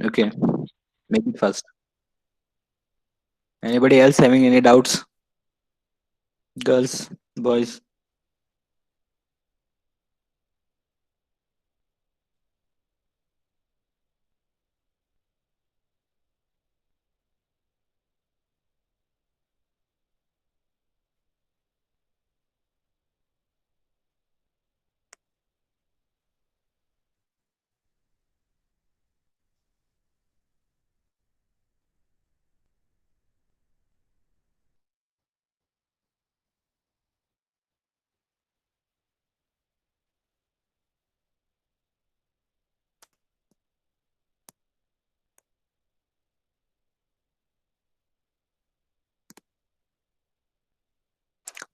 okay, make it fast. Anybody else having any doubts? Girls, boys?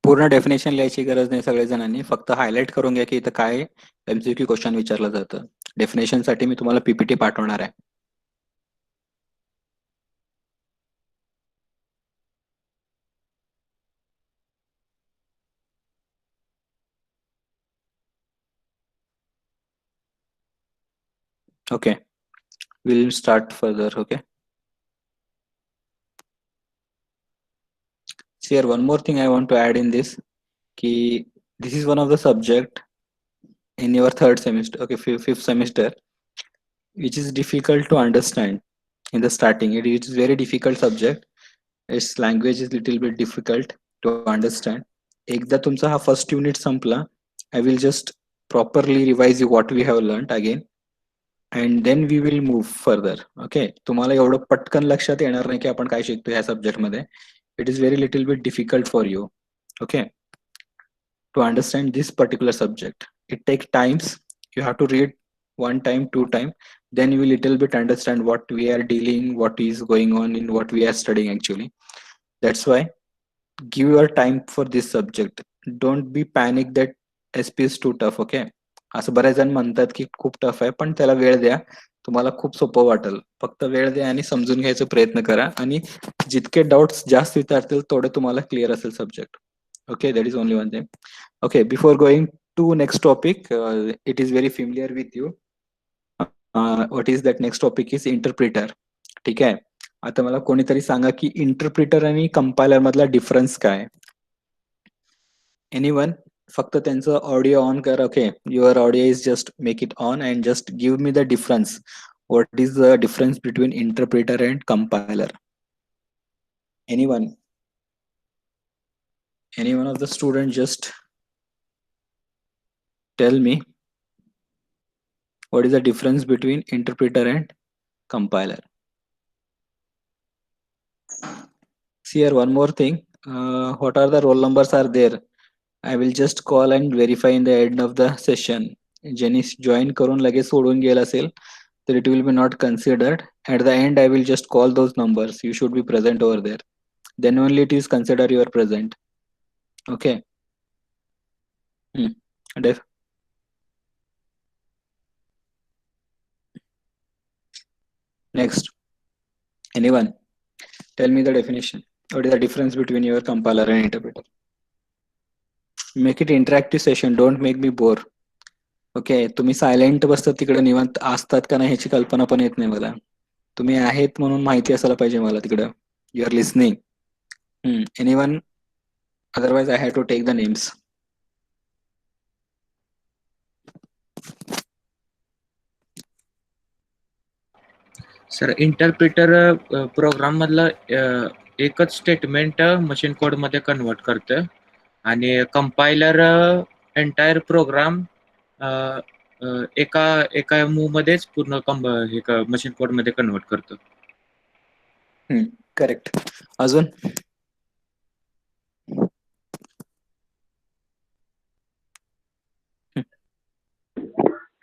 पूर्ण डेफिनेशन लिहायची गरज नाही सगळ्या जणांनी, फक्त हायलाइट करून घ्या की इथं काय एमसीक्यू क्वेश्चन विचारलं जातं. डेफिनेशन साठी मी तुम्हाला पीपीटी पाठवणार आहे. Okay, we'll start further. Okay. So here one more thing I want to add in this, ki this is one of the subject in your third semester, okay, fifth semester, which is difficult to understand in the starting. It is very difficult subject. Its language is little bit difficult to understand. एकदा तुमचा हा first unit संपला, I will just properly revise you what we have learned again, and then we will move further. Okay, तुम्हाला एवढं पटकन लक्षात येणार नाही की आपण काय शिकतो ह्या सब्जेक्ट मध्ये. It is very little bit difficult for you, okay, to understand this particular subject. It takes times. You have to read one time, two time, then you will little bit understand what we are dealing, what is going on in what we are studying actually. That's why give your time for this subject. Don't be panic that SP is too tough. Okay, असं बऱ्याच जण म्हणतात की खूप tough आहे, पण त्याला वेळ द्या, तुम्हाला खूप सोपं वाटेल. फक्त वेळ द्या आणि समजून घ्यायचा प्रयत्न करा, आणि जितके डाउट्स जास्त विचारतील तेवढे तुम्हाला क्लिअर असेल subject. Okay, that is only one thing. Okay, before going to next topic, it is very familiar with you. What is that next topic is interpreter. ठीक आहे, आता मला कोणीतरी सांगा की इंटरप्रिटर आणि कंपायलर मधला डिफरन्स काय. एनीवन? फक्त त्यांचं ऑडिओ ऑन कर. Okay, your audio is just make it on and just give me the difference. What is the difference between interpreter and compiler? Anyone? Any one of the student just tell me what is the difference between interpreter and compiler. See here one more thing, what are the roll numbers are there, I will just call and verify in the end of the session. ज्यांनी join करून लगेच सोडून गेला असेल तर it will be not considered. At the end I will just call those numbers, you should be present over there. then only it is consider your present. Okay. Def Next, anyone tell me the definition. What is the difference between your compiler and interpreter? Make it interactive session, don't make me bore. Okay, तुम्ही silent बसतात तिकडे निवांत असतात का नाही ह्याची कल्पना पण येत नाही मला. तुम्ही आहेत म्हणून माहिती असायला पाहिजे मला तिकडं. You are listening. Anyone? Otherwise I have to take the names. Sir interpreter program मधलं एकच स्टेटमेंट मशीन कोड मध्ये कन्वर्ट करतं आणि कंपायलर एंटायर प्रोग्राम एका एका मूव मध्येच पूर्ण मशीन कोड मध्ये कन्वर्ट करतो. करेक्ट. अजून?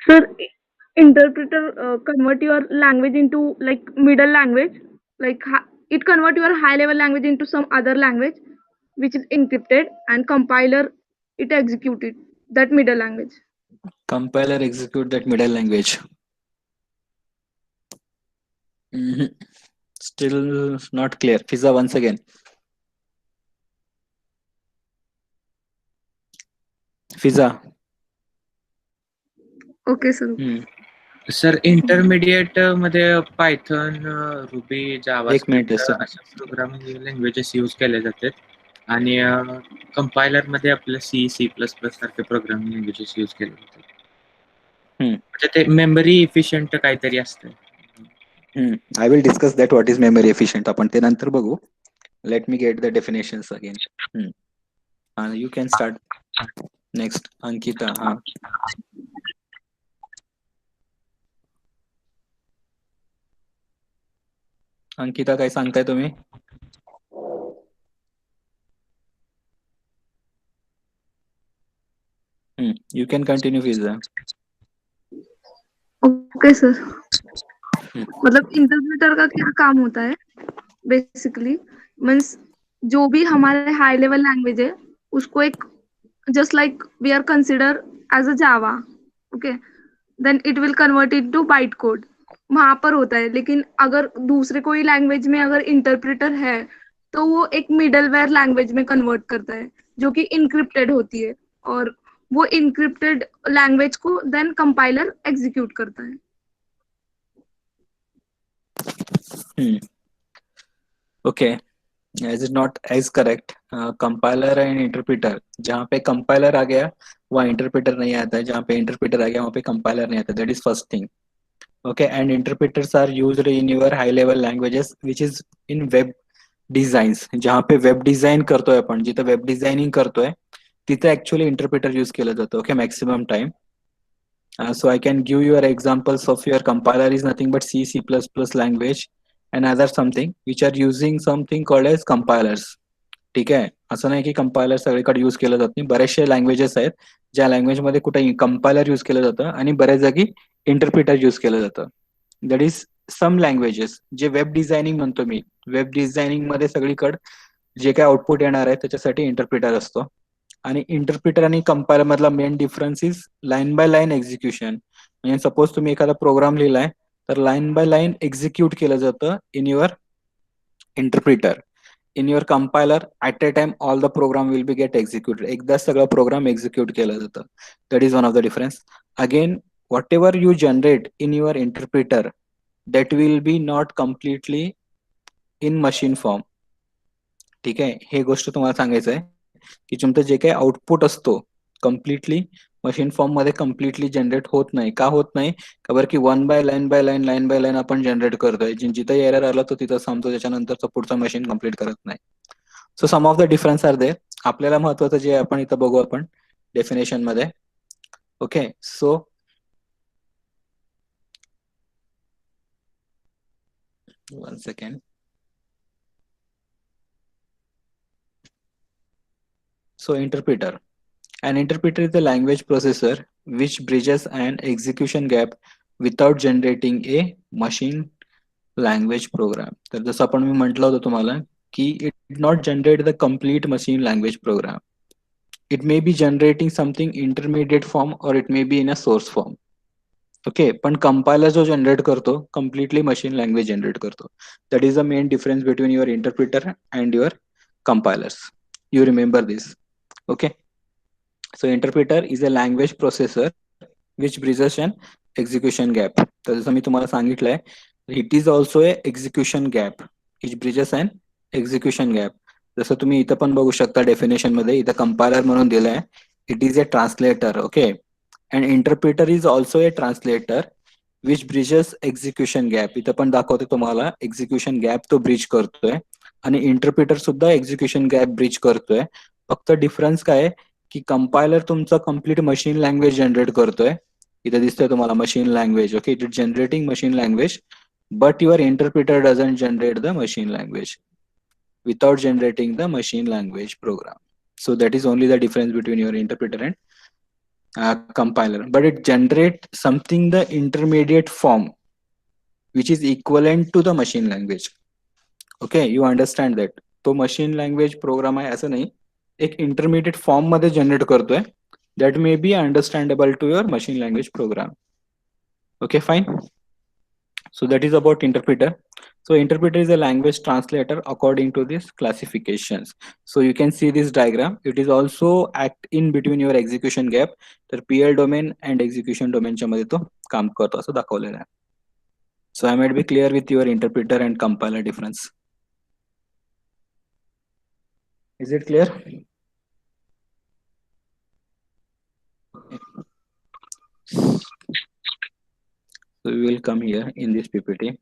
Sir, interpreter convert your language into like middle language, like it convert your high level language into some other language which is encrypted, and compiler it executed that middle language. Compiler execute that middle language. Still not clear. Fiza, once again. Fiza. Okay, sir. Sir intermediate मध्ये Python, ruby, जावा एक minute script sir. अशा programming languages use केले जातात आणि compiler मध्ये आपलं C++ सारखे programming languages use केले जातात. म्हणजे ते मेमरी इफिशियंट काहीतरी असतं. I will discuss that what is memory efficient. आपण ते नंतर बघू. Let me get the definitions again. You can start. Next, Ankita. Ankita, काय सांगताय तुम्ही? You can continue, Fiza. Okay, sir. मतलब इंटरप्रेटर का क्या काम होता है बेसिकली, मीन्स जो भी हमारे हाई लेवल लैंग्वेज है उसको एक just like we are consider as a Java, okay, then it will convert it to byte code, वहां पर होता है. लेकिन अगर दूसरे कोई लैंग्वेज में अगर इंटरप्रेटर है तो वो एक मिडलवेयर लैंग्वेज में कन्वर्ट करता है जो कि इनक्रिप्टेड होती है, और वो इनक्रिप्टेड लैंग्वेज को देन कंपाइलर एग्जीक्यूट करता है. Okay, as is not as correct. Compiler and interpreter, जहाँ पे compiler आ गया वहाँ interpreter नहीं आता है, जहाँ पे interpreter आ गया वहाँ पे compiler नहीं आता. That is first thing. Okay, and interpreters are used in your high level languages which is in web designs. जहाँ पे web design करतोय आपण, जिथं web designing करतोय तिथे actually interpreter use केलं जातं. Okay, maximum time. So I can give you examples of your compiler is nothing but C++ language and other something which are using something called as compilers. ठीक आहे, असं नाही की compiler सगळीकडे use केलं जात नाही. बरेचसे लँग्वेजेस आहेत ज्या लँग्वेज मध्ये कुठे कंपायलर यूज केलं जातं आणि बऱ्याच जागी इंटरप्रिटर यूज केलं जातं. दॅट इज सम लँग्वेजेस जे वेब डिझायनिंग म्हणतो मी. वेब डिझायनिंग मध्ये सगळीकडे जे काय आउटपुट येणार आहे त्याच्यासाठी इंटरप्रिटर असतो. आणि इंटरप्रिटर आणि कंपायलर मधला main difference is line by line execution. म्हणजे सपोज तुम्ही एखादा प्रोग्राम लिहिलाय तर लाईन बाय लाईन एक्झिक्यूट केलं जातं in your interpreter. In your compiler at a time all the program will be get executed. एकदा सगळं प्रोग्राम एक्झिक्यूट केलं जातं. That is one of the difference. Again whatever you generate in your interpreter that will be not completely in machine form. ठीक आहे, हे गोष्ट तुम्हाला सांगायचं आहे की तुमचं जे काही आउटपुट असतो कम्प्लिटली मशीन फॉर्म मध्ये कम्प्लिटली जनरेट होत नाही. का होत नाही? का बरं की one by line by line line by line आपण जनरेट करतोय. जिथं एरर आला तो तिथं थांबतो, त्याच्यानंतरचा पुढचा मशीन कम्प्लीट करत नाही. So some of the difference are there. आपल्याला महत्वाचं जे आपण इथं बघू आपण डेफिनेशन मध्ये. Okay, so one second. So interpreter. An interpreter is a language processor which bridges an execution gap without generating a machine language program. तर जसं आपण मी म्हटलं होतं तुम्हाला it did not generate the complete machine language program. It may be generating something intermediate form or it may be in a source form. Okay, पण compiler जो generate करतो completely machine language generate करतो. That is the main difference between your interpreter and your compilers. You remember this. Okay. So interpreter is a language processor which bridges an execution gap. तर जसं मी तुम्हाला सांगितलंय, it is also a execution gap. It bridges an execution gap. जसं तुम्ही इथं पण बघू शकता डेफिनेशन मध्ये इथं कंपायलर म्हणून दिलंय. It is a translator. Okay. And interpreter is also a translator which bridges execution gap. इथं पण दाखवते तुम्हाला execution gap तो ब्रिज करतोय आणि इंटरप्रिटर सुद्धा एक्झिक्युशन गॅप ब्रिज करतोय. फक्त डिफरन्स काय आहे की कंपायलर तुमचं कम्प्लीट मशीन लँग्वेज जनरेट करतोय. इथे दिसतंय तुम्हाला machine language. Okay, it is generating machine language but your interpreter doesn't generate the machine language without generating the machine language program. So that is only the difference between your interpreter and compiler. But it generates something the intermediate form which is equivalent to the machine language. Okay, you understand that. तो machine language program आहे असं नाही, एक intermediate form मध्ये generate करतोय that may be understandable to your machine language program. Okay, fine. So that is about interpreter. So interpreter is a language translator according to these classifications. So you can see this diagram. It is also act in between your execution gap. तर PL domain and execution domain च्या मध्ये तो काम करतो असं दाखवलेलं आहे. So I might be clear with your interpreter and compiler difference. Is it clear? So we will come here in this PPT.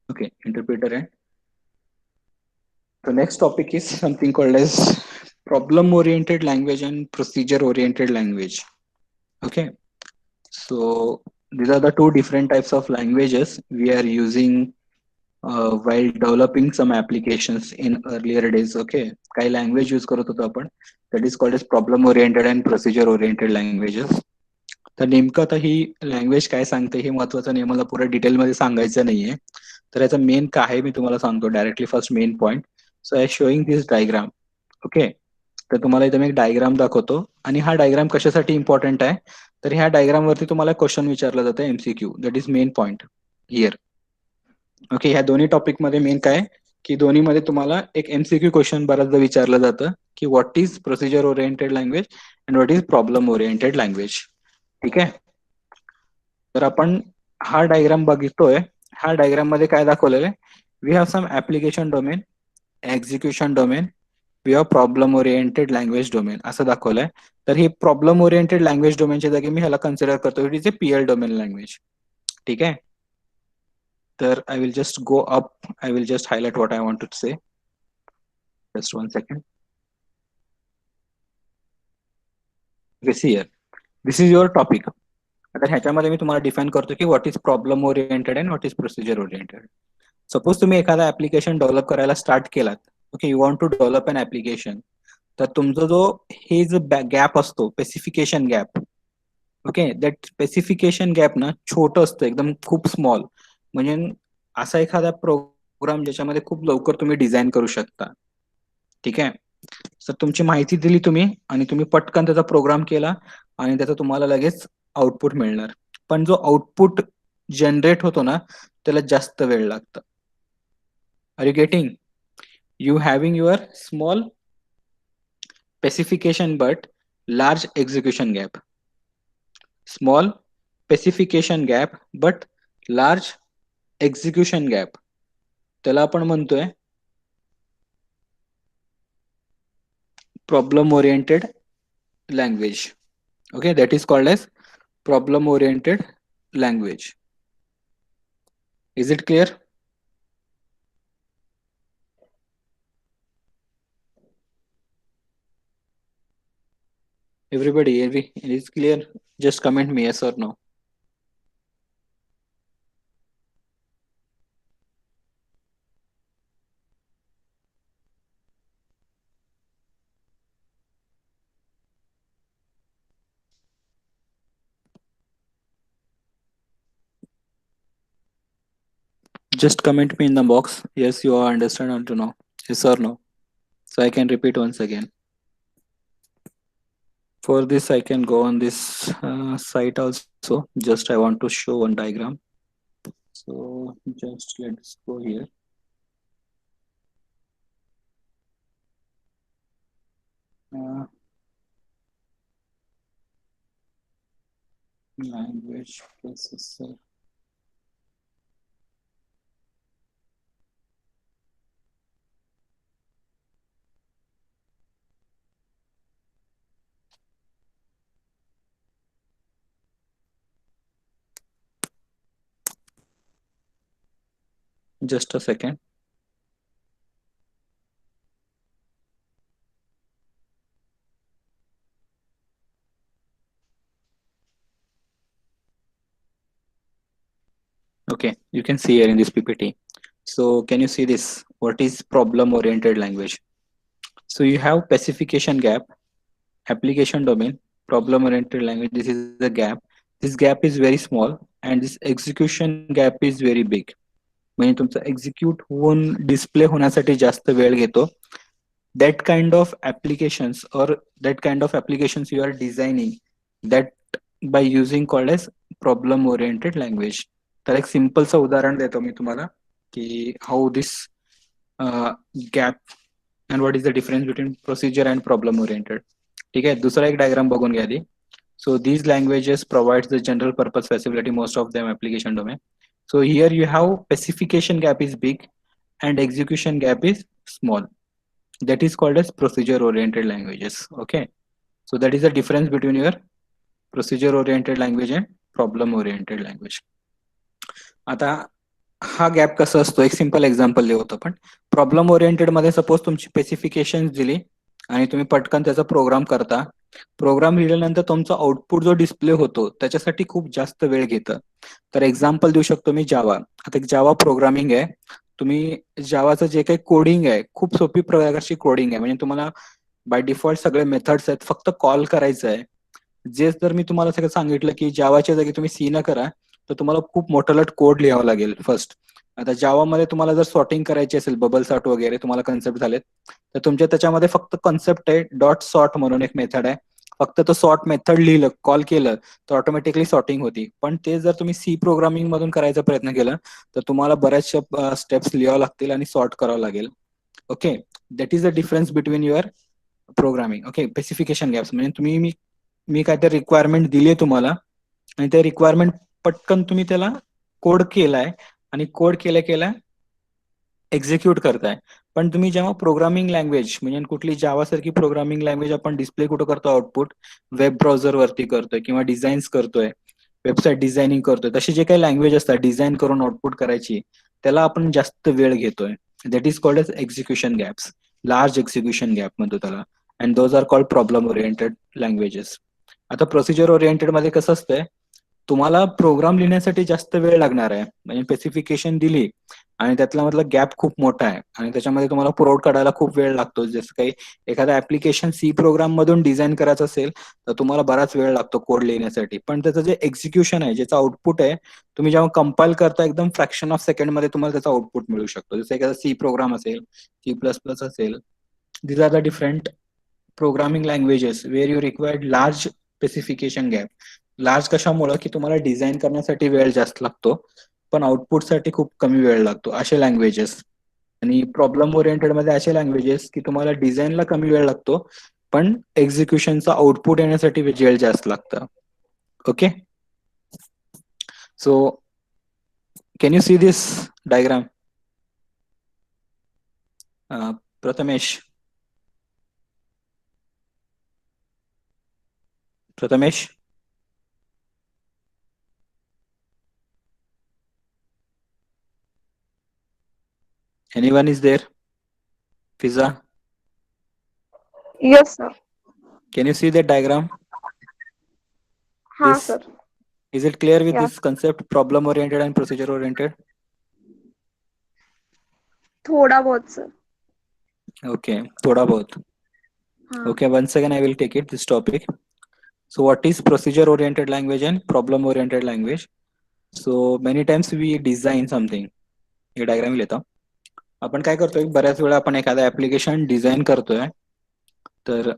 Okay, interpreter and the next topic is something called as problem oriented language and procedure oriented language. Okay, so these are the two different types of languages we are using while developing some applications in earlier days. Okay, काही language use करत होतो आपण, that is called as problem oriented and procedure oriented languages. तर नेमकं आता ही language काय सांगते हे महत्वाचं नाही, मला पुढे डिटेल मध्ये सांगायचं नाहीये. तर याचं मेन काय आहे मी तुम्हाला सांगतो directly. First main point. So I showing this diagram. Okay, तर तुम्हाला इथे मी एक डायग्राम दाखवतो आणि हा डायग्राम कशासाठी इम्पॉर्टंट आहे तर ह्या डायग्राम वरती तुम्हाला क्वेश्चन विचारलं जातं MCQ. That is main point here. Okay, ह्या दोन्ही टॉपिक मध्ये मेन काय की दोन्ही मध्ये तुम्हाला एक एमसीक्यू क्वेश्चन बऱ्याचदा विचारलं जातं की what is procedure oriented language and what is problem oriented language. ठीक आहे, तर आपण हा डायग्राम बघतोय. हा डायग्राम मध्ये काय दाखवलेलं आहे, we have some application domain, execution domain, we have problem oriented language domain असं दाखवलंय. तर ही प्रॉब्लेम ओरिएंटेड लँग्वेज डोमेनच्या जागी मी ह्याला कन्सिडर करतो it is a PL domain language. ठीक आहे, तर I will just go up, I will just highlight what I want to say. Just 1 second. This is your topic. आता ह्याच्यामध्ये मी तुम्हाला डिफाईन करतो की what is problem oriented and what is procedure oriented. Suppose तुम्ही एखादा application develop करायला start केलात. Okay, you want to develop an application. तर तुमचा जो हे जो गॅप असतो specification gap. Okay, that specification gap ना छोटं असतं एकदम, खूप स्मॉल. म्हणजे असा एखादा प्रोग्राम ज्याच्यामध्ये खूप लवकर तुम्ही डिझाईन करू शकता. ठीक आहे, तर तुमची माहिती दिली तुम्ही आणि तुम्ही पटकन त्याचा प्रोग्राम केला आणि त्याचा तुम्हाला लगेच आउटपुट मिळणार. पण जो आउटपुट जनरेट होतो ना त्याला जास्त वेळ लागतं. Are you getting? You having your small specification but large execution gap. Small specification gap but large execution gap, त्याला आपण म्हणतोय problem oriented language. Okay, that is called as problem oriented language. Is it clear? Everybody, it is clear? Just comment me yes or no. Just comment me in the box. Yes, you understand or to know. Yes or no. So I can repeat once again. For this, I can go on this site also. Just I want to show one diagram. So just let's go here. Language processor. Just a second. Okay, you can see here in this PPT. So can you see this? What is problem oriented language? So you have specification gap, application domain, problem oriented language. This is the gap. This gap is very small and this execution gap is very big. म्हणजे तुमचं execute होऊन display होण्यासाठी जास्त वेळ घेतो. That kind of applications or that kind of applications you are designing that by using called as problem oriented language. तर एक सिम्पलचं उदाहरण देतो मी तुम्हाला की how this gap and what is the difference between procedure and problem oriented. ठीक आहे, दुसरा एक डायग्राम बघून घ्या आधी. So these languages provides the general purpose facility, most of them application domain. So here you have specification gap is big and execution gap is small. That is called as procedure oriented languages. Okay, so that is the difference between your procedure oriented language and problem oriented language. आता हा gap कसा असतो एक simple example लिहतो. पण problem oriented मध्ये suppose तुमची specification दिली आणि तुम्ही पटकन त्याचा प्रोग्राम करता. प्रोग्राम लिहिल्यानंतर तुमचा आउटपुट जो डिस्प्ले होतो त्याच्यासाठी खूप जास्त वेळ घेतं. तर एक्झाम्पल देऊ शकतो मी जावा. आता एक जावा प्रोग्रामिंग आहे. तुम्ही जावाचं जे काही कोडिंग आहे खूप सोपी प्रकारची कोडिंग आहे. म्हणजे तुम्हाला बाय डिफॉल्ट सगळे मेथड्स आहेत, फक्त कॉल करायचं आहे. जे जर मी तुम्हाला सगळं सांगितलं की जावाच्या जागी तुम्ही सी न करा तर तुम्हाला खूप मोठलट कोड लिहावं लागेल फर्स्ट. आता जावामध्ये तुम्हाला जर सॉर्टिंग करायची असेल बबल सॉर्ट वगैरे तुम्हाला कन्सेप्ट झालेत तर तुमच्या त्याच्यामध्ये फक्त कन्सेप्ट आहे डॉट सॉर्ट म्हणून एक मेथड आहे. फक्त तो सॉर्ट मेथड लिहिलं कॉल केलं तर ऑटोमॅटिकली सॉर्टिंग होती. पण ते जर तुम्ही सी प्रोग्रामिंग मधून करायचा प्रयत्न केला तर तुम्हाला बऱ्याचशा स्टेप्स लिहावं लागतील आणि सॉर्ट करावं लागेल. Okay, that is the difference between your programming. Okay, specification gaps म्हणजे तुम्ही मी काहीतरी रिक्वायरमेंट दिली आहे तुम्हाला आणि त्या रिक्वायरमेंट पटकन तुम्ही त्याला कोड केलाय आणि कोड केल्या एक्झिक्यूट करताय. पण तुम्ही जेव्हा प्रोग्रामिंग लँग्वेज म्हणजे कुठली जावा सारखी प्रोग्रामिंग लँग्वेज आपण डिस्प्ले कुठं करतो आउटपुट वेब ब्राउझर वरती करतोय किंवा डिझाईन्स करतोय, वेबसाईट डिझायनिंग करतोय, तसे जे काही लँग्वेज असतात डिझाईन करून आउटपुट करायची त्याला आपण जास्त वेळ घेतोय. That is called as execution gaps, large execution gap म्हणतो त्याला. And those are called problem oriented languages. आता प्रोसिजर ओरिएंटेड मध्ये कसं असतंय तुम्हाला प्रोग्राम लिहिण्यासाठी जास्त वेळ लागणार आहे. म्हणजे स्पेसिफिकेशन दिली आणि त्यातला मधला गॅप खूप मोठा आहे आणि त्याच्यामध्ये तुम्हाला प्रोड काढायला खूप वेळ लागतो. जसं काही एखादा ऍप्लिकेशन सी प्रोग्राम मधून डिझाईन करायचं असेल तर तुम्हाला बराच वेळ लागतो कोड लिहिण्यासाठी. पण त्याचं जे एक्झिक्युशन आहे ज्याचं आउटपुट आहे तुम्ही जेव्हा कंपाईल करता एकदम फ्रॅक्शन ऑफ सेकंड मध्ये तुम्हाला त्याचा आउटपुट मिळू शकतो. जसं एखादा सी प्रोग्राम असेल, सी प्लस प्लस असेल. These are the different programming languages where you required large specification gap. Large कशामुळे की तुम्हाला डिझाईन करण्यासाठी वेळ जास्त लागतो पण आउटपुटसाठी खूप कमी वेळ लागतो असे लँग्वेजेस. आणि प्रॉब्लेम ओरिएंटेड मध्ये असे लँग्वेजेस की तुम्हाला डिझाईनला कमी वेळ लागतो पण एक्झिक्युशनचा आउटपुट येण्यासाठी वेळ जास्त लागतं. Okay, so can you see this diagram? Prathamesh, Prathamesh, anyone is there? Fiza, Yes, sir. can you see that diagram? हाँ This- sir. Is it clear with Yeah. this concept problem oriented and procedure oriented? थोड़ा बहुत sir. Okay, thoda bahut. हाँ. Okay, once again I will take it this topic. So what is procedure oriented language and problem oriented language? So many times we design something हे diagram लिहितो. आपण काय करतोय, बऱ्याच वेळा आपण एखादा ऍप्लिकेशन डिझाईन करतोय. तर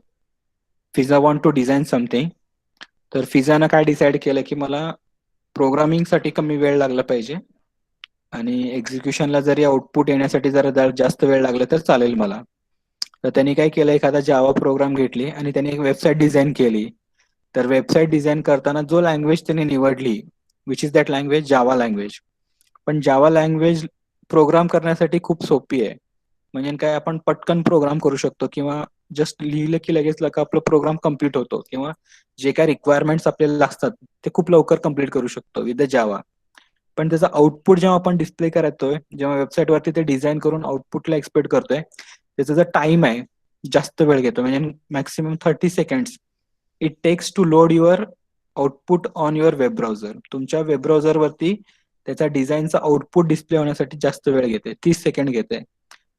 फिजा वॉन्ट टू डिझाईन समथिंग. तर फिजानं काय डिसाईड केलं की मला प्रोग्रामिंगसाठी कमी वेळ लागला पाहिजे आणि एक्झिक्युशनला जरी आउटपुट येण्यासाठी जरा जास्त वेळ लागला तर चालेल मला. तर त्यांनी काय केलं, एखादा जावा प्रोग्राम घेतली आणि त्यांनी एक वेबसाईट डिझाईन केली. तर वेबसाईट डिझाईन करताना जो लँग्वेज त्यांनी निवडली, which is that language, Java language. पण जावा लँग्वेज प्रोग्राम करण्यासाठी खूप सोपी आहे. म्हणजे काय, आपण पटकन प्रोग्राम करू शकतो किंवा जस्ट लिहिलं की लगेच आपला प्रोग्राम कम्प्लीट होतो, किंवा जे काय रिक्वायरमेंट्स आपल्याला असतात ते खूप लवकर कम्प्लीट करू शकतो विथ द जावा. पण त्याचा आउटपुट जेव्हा आपण डिस्प्ले करतोय, जेव्हा वेबसाईट वरती ते डिझाईन करून आउटपुटला एक्सपेक्ट करतोय, त्याचा जो टाइम आहे जास्त वेळ घेतो. म्हणजे maximum 30 seconds it takes to load your output on your web browser. तुमच्या वेब ब्राउझर वरती त्याचा डिझाईनचा आउटपुट डिस्प्ले होण्यासाठी जास्त वेळ घेते, 30 सेकंड घेते.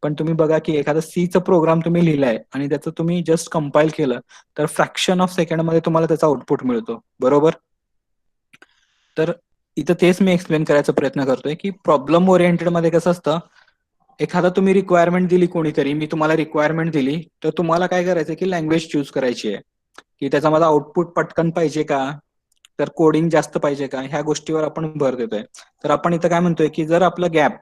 पण तुम्ही बघा की एखादा सीचा प्रोग्राम तुम्ही लिहिलाय आणि त्याचं तुम्ही जस्ट कंपाईल केलं तर फ्रॅक्शन ऑफ सेकंड मध्ये तुम्हाला त्याचा आउटपुट मिळतो, बरोबर. तर इथं तेच मी एक्सप्लेन करायचा प्रयत्न करतोय की प्रॉब्लेम ओरिएंटेड मध्ये कसं असतं, एखादा तुम्ही रिक्वायरमेंट दिली, कोणीतरी, मी तुम्हाला रिक्वायरमेंट दिली, तर तुम्हाला काय करायचं की लँग्वेज चूज करायची आहे की त्याचा मला आउटपुट पटकन पाहिजे का, तर कोडिंग जास्त पाहिजे का, ह्या गोष्टीवर आपण भर देतोय. तर आपण इथं काय म्हणतोय की जर आपलं गॅप,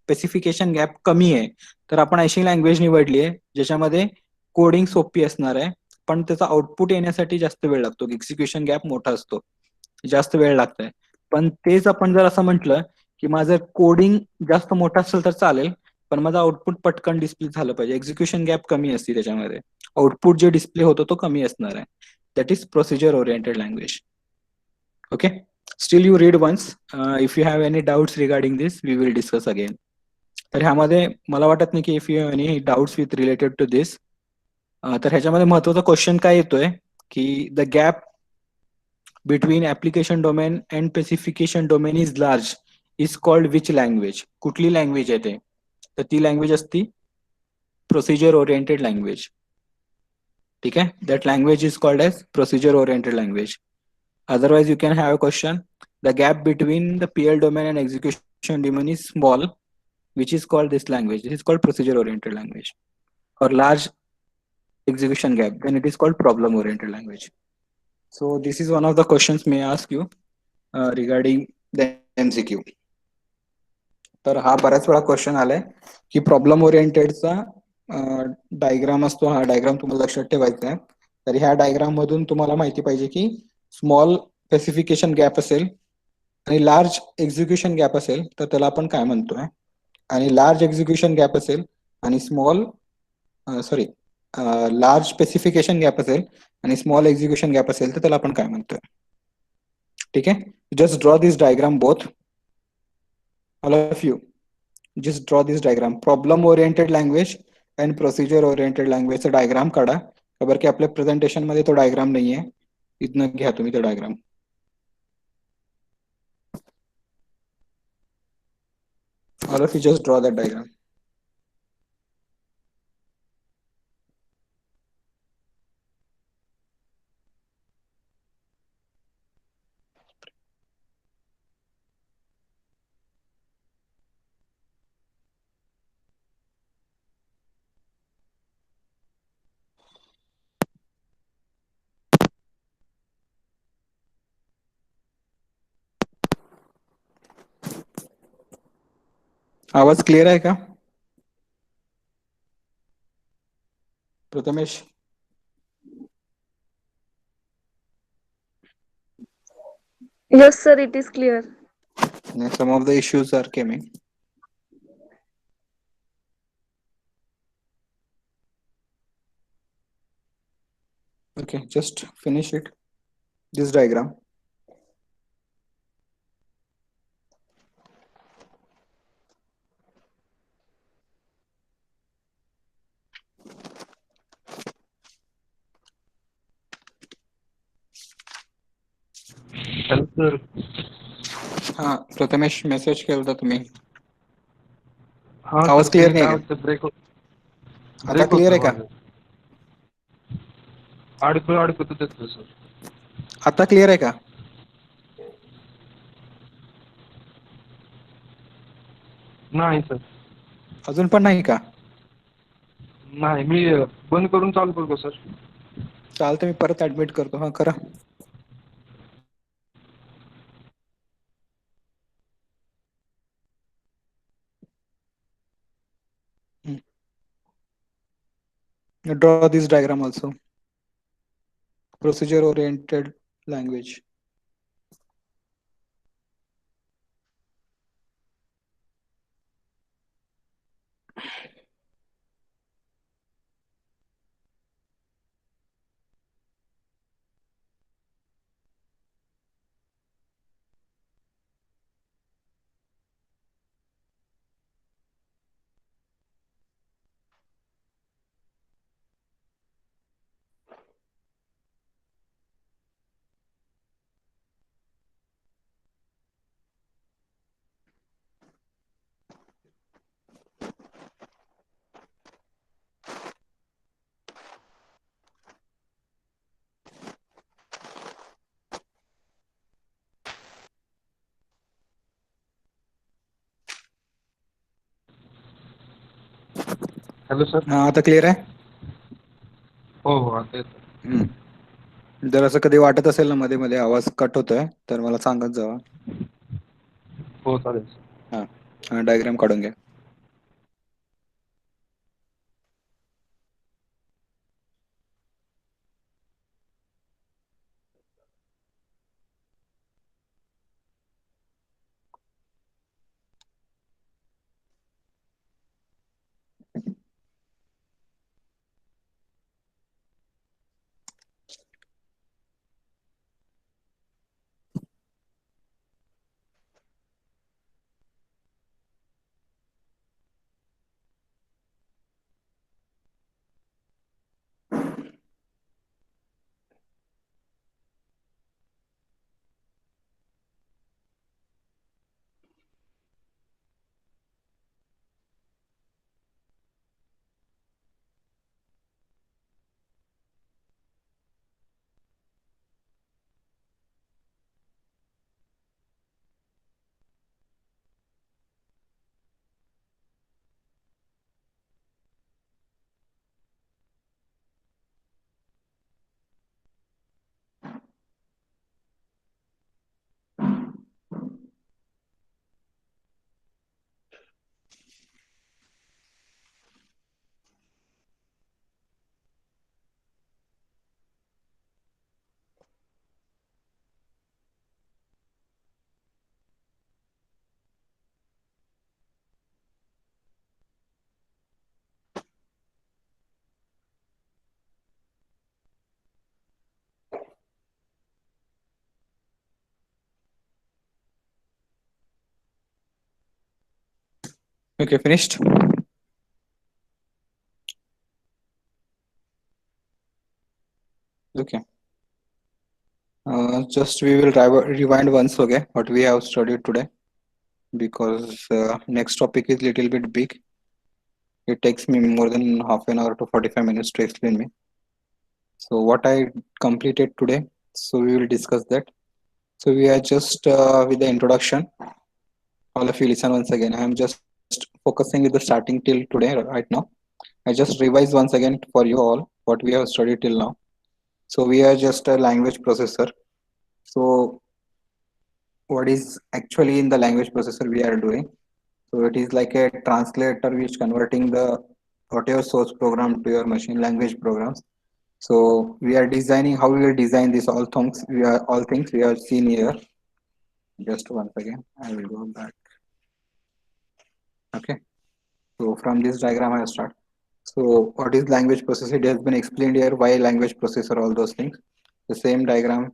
स्पेसिफिकेशन गॅप कमी आहे, तर आपण अशी लँग्वेज निवडली आहे ज्याच्यामध्ये कोडिंग सोपी असणार आहे, पण त्याचा आउटपुट येण्यासाठी जास्त वेळ लागतो, एक्झिक्युशन गॅप मोठा असतो, जास्त वेळ लागतोय. पण तेच आपण जर असं म्हटलं की माझं कोडिंग जास्त मोठं असेल तर चालेल, पण माझं आउटपुट पटकन डिस्प्ले झालं पाहिजे, एक्झिक्युशन गॅप कमी असते त्याच्यामध्ये, आउटपुट जे डिस्प्ले होतो तो कमी असणार आहे. That is procedure oriented language. Okay, still you read once. If you have any doubts regarding this we will discuss again. तर ह्यामध्ये मला वाटत नाही की if you have any doubts with related to this. तर ह्याच्यामध्ये महत्वाचा क्वेश्चन काय येतोय की the gap between application domain and specification domain is large is called which language. कुठली लँग्वेज आहे ते, तर ती लँग्वेज असती प्रोसिजर ओरिएंटेड लँग्वेज. ठीक आहे, that language is called as procedure oriented language. Otherwise, you can have a question. The gap between the PL domain and execution domain is small, which is called this language. This is called procedure-oriented language. Or large execution gap, then it is called problem-oriented language. So this is one of the questions may ask you regarding the MCQ. तर हा बऱ्याच वेळा question आलाय की problem ओरिएंटेडचा diagram असतो, हा diagram तुम्हाला लक्षात ठेवायचा आहे. तर ह्या डायग्राम मधून तुम्हाला माहिती पाहिजे की स्मॉल स्पेसिफिकेशन गॅप असेल आणि लार्ज एक्झिक्युशन गॅप असेल तर त्याला आपण काय म्हणतोय, आणि लार्ज एक्झिक्युशन गॅप असेल आणि लार्ज स्पेसिफिकेशन गॅप असेल आणि स्मॉल एक्झिक्युशन गॅप असेल तर त्याला आपण काय म्हणतोय. ठीक आहे, just draw this diagram both, all of you just draw this diagram. Problem oriented language and procedure oriented लँग्वेजचा डायग्राम काढा, खबर की आपल्या प्रेझेंटेशन मध्ये तो डायग्राम नाहीये, इथनं घ्या तुम्ही तो diagram. All of you just draw that diagram. आवाज क्लिअर आहे का Prathamesh? Yes, sir, it is clear. Some of the issues are coming. Okay, just finish it. This diagram. Hello sir. हा प्रथमेश, मेसेज केला होता तुम्ही. हा आवाज सर, clear ते नाही काय का? होतं, ब्रेक आता क्लिअर आहे का? अडकत होतं सर. आता क्लिअर आहे का? नाही सर. अजून पण नाही का? नाही, मी बंद करून चालू करतो सर. चालतं, मी परत ऍडमिट करतो. हा, करा. Draw this diagram also. Procedure oriented language. Hello sir. हा, आता क्लिअर आहे. हो हो, आता येतो. जर असं कधी वाटत असेल ना मध्ये मध्ये आवाज कट होतोय, तर मला सांगत जावा. हो चालेल सर. हा, डायग्राम काढून घ्या. Okay, finished. Okay. Just we will rewind once, okay, what we have studied today, because next topic is little bit big. It takes me more than half an hour to 45 minutes to explain me. So what I completed today, so we will discuss that. So we are just with the introduction. All of you listen once again. I am just focusing with the starting till today right now. I just revise once again for you all what we have studied till now. So we are just a language processor. So what is actually in the language processor we are doing? So it is like a translator which converting the whatever source program to your machine language programs. So we are designing how we will design this all things we have seen here. Just once again, I will go back. Okay. So from this diagram I start. So what is language processor? It has been explained here why language processor, all those things. The same diagram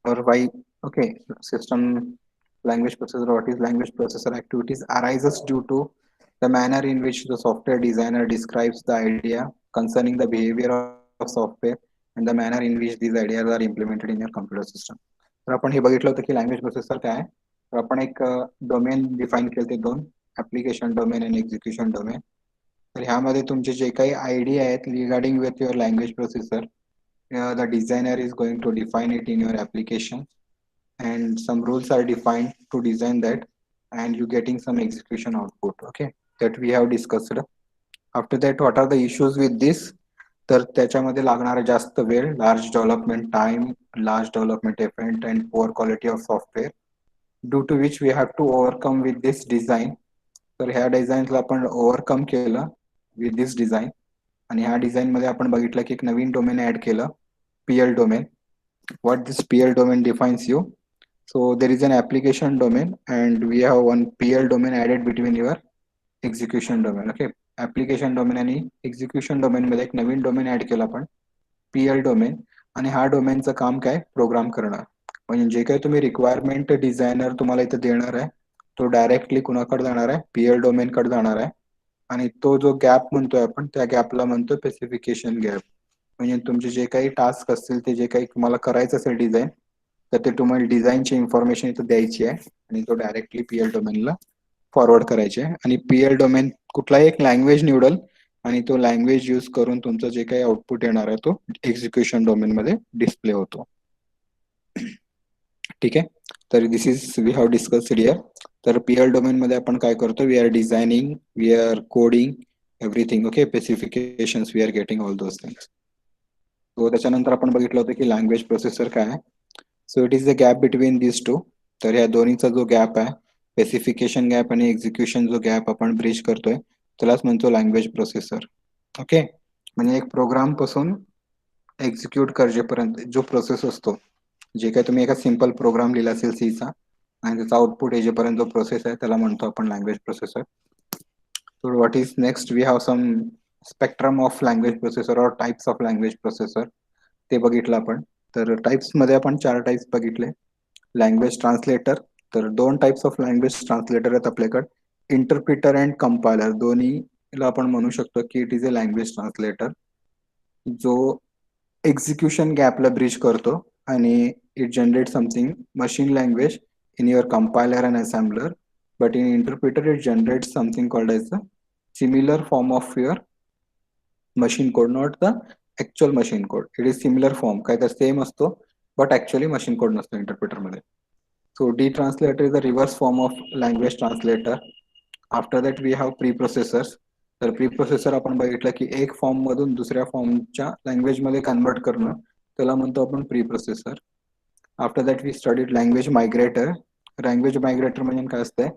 or why, okay, system language processor, what is language processor activities arises due to the manner in which the software designer describes the idea concerning the behavior of software and the manner in which these ideas are implemented in your computer system. तर आपण हे बघितलं होतं की language processor काय आहे. तर आपण एक डोमेन डिफाईन केले दोन, ऍप्लिकेशन डोमेन आणि एक्झिक्युशन डोमेन. तर ह्यामध्ये तुमचे जे काही आयडिया आहेत regarding with your language processor, the designer is going to define it in your application and some rules are defined to design that. and you getting some execution output. Okay, that we have discussed. After that, what are the issues with this? तर त्याच्यामध्ये लागणारा जास्त वेळ, large development time, large development effect and poor quality of software, due to which we have to overcome with this design. तर ह्या डिझाईनला आपण overcome केलं with this design. आणि ह्या डिझाईन मध्ये आपण बघितलं की एक नवीन डोमेन ऍड केलं, PL domain. What this PL domain defines you? So there is an application domain and we have one PL domain added between your execution domain. Okay, application domain आणि execution domain मध्ये एक नवीन domain add केलं आपण, PL domain. आणि हा डोमेनचं काम काय, programme करणं. म्हणजे जे काही तुम्ही रिक्वायरमेंट डिझायनर तुम्हाला इथे देणार आहे तो डायरेक्टली कुणाकडे जाणार आहे, PL डोमेन कडे जाणार आहे. आणि तो जो गॅप म्हणतोय आपण, त्या गॅपला म्हणतो स्पेसिफिकेशन गॅप. म्हणजे तुमचे जे काही टास्क असतील, ते जे काही तुम्हाला करायचं असेल डिझाईन, तर ते तुम्हाला डिझाईनची इन्फॉर्मेशन इथं द्यायची आहे आणि तो डायरेक्टली PL डोमेनला फॉरवर्ड करायचे आहे. आणि PL डोमेन कुठलाही एक लँग्वेज निवडल आणि तो लँग्वेज यूज करून तुमचं जे काही आउटपुट येणार आहे तो एक्झिक्युशन डोमेन मध्ये डिस्प्ले होतो. ठीक आहे, तर this is we have discussed here. तर PL डोमेन मध्ये आपण काय करतो, we are designing, we are coding everything. Okay, specifications we are getting all those things. So त्याच्यानंतर आपण बघितलं होतं की लँग्वेज प्रोसेसर काय आहे. So it is the gap between this two. तर ह्या दोन्हीचा जो गॅप आहे, स्पेसिफिकेशन गॅप आणि एक्झिक्युशन जो गॅप आपण ब्रिज करतोय, त्यालाच म्हणतो लँग्वेज प्रोसेसर. ओके, म्हणजे एक प्रोग्राम पासून एक्झिक्यूट करेपर्यंत जो प्रोसेस असतो, जे काही तुम्ही एका सिंपल प्रोग्राम लिहिला असेल सीचा आणि त्याचा आउटपुट येजेपर्यंत जो प्रोसेस आहे त्याला म्हणतो आपण language processor. So what is next, we have some spectrum of language processor और टाइप्स ऑफ लँग्वेज प्रोसेसर, ते बघितलं आपण. तर टाइप्स मध्ये आपण 4 टाइप्स बघितले. लँग्वेज ट्रान्सलेटर, तर 2 टाइप्स ऑफ लँग्वेज ट्रान्सलेटर आहेत आपल्याकडे, इंटरप्रिटर अँड कंपायलर. दोन्हीला आपण म्हणू शकतो की it is a language translator, जो एक्झिक्युशन गॅपला ब्रिज करतो आणि it generate something machine language in your compiler and assembler. But in interpreter it generate something called as a similar form of your machine code, not the actual machine code. It is similar form, काय तर same असतो but actually machine code नसतो interpreter मध्ये. So D translator is the reverse form of language translator. After that we have preprocessors. तर preprocessor आपण बघितलं की एक फॉर्म मधून दुसऱ्या फॉर्मच्या लँग्वेज मध्ये कन्वर्ट करणं, त्याला म्हणतो आपण preprocessor. After that we studied language migrator. Language migrator म्हणजे काय असतंय,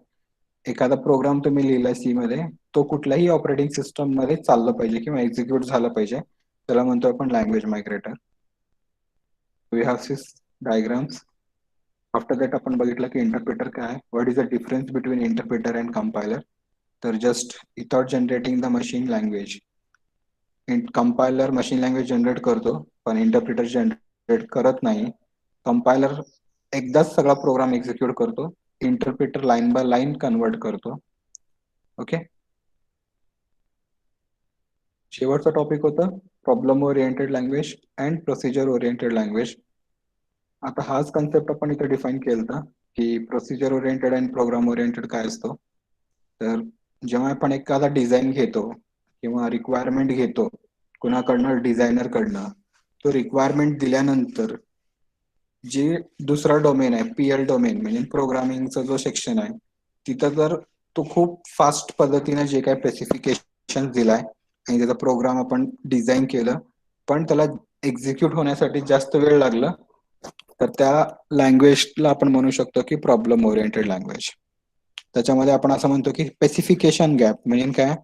एखादा प्रोग्राम तुम्ही लिहिलाय सी मध्ये, तो कुठल्याही ऑपरेटिंग सिस्टम मध्ये चाललं पाहिजे किंवा एक्झिक्यूट झालं पाहिजे, त्याला म्हणतो आपण लँग्वेज मायग्रेटर. वी हॅव सिस डायग्राम्स. आफ्टर दॅट आपण बघितलं की इंटरप्रिटर काय आहे, what is the difference between interpreter and compiler. तर just without generating the machine language, compiler machine language generate करतो पण इंटरप्रिटर जनरेट करत नाही. कंपायलर एकदाच सगळा प्रोग्राम एक्झिक्यूट करतो, interpreter line by line convert करतो. ओके, शेवटचा टॉपिक होता problem oriented language and procedure oriented language. आता हाच कन्सेप्ट आपण इथे डिफाईन केला की procedure oriented and program oriented काय असतो. तर जेव्हा आपण एखादा डिझाईन घेतो किंवा रिक्वायरमेंट घेतो कुणाकडनं, डिझायनर कडनं, तो रिक्वायरमेंट दिल्यानंतर जे दुसरा डोमेन आहे PL डोमेन म्हणजे प्रोग्रामिंगचा जो सेक्शन आहे, तिथं जर तो खूप फास्ट पद्धतीने जे काही स्पेसिफिकेशन दिलाय आणि त्याचा प्रोग्राम आपण डिझाईन केलं पण त्याला एक्झिक्यूट होण्यासाठी जास्त वेळ लागला, तर त्या लँग्वेजला आपण म्हणू शकतो की प्रॉब्लेम ओरिएंटेड लँग्वेज. त्याच्यामध्ये आपण असं म्हणतो की स्पेसिफिकेशन गॅप म्हणजे काय,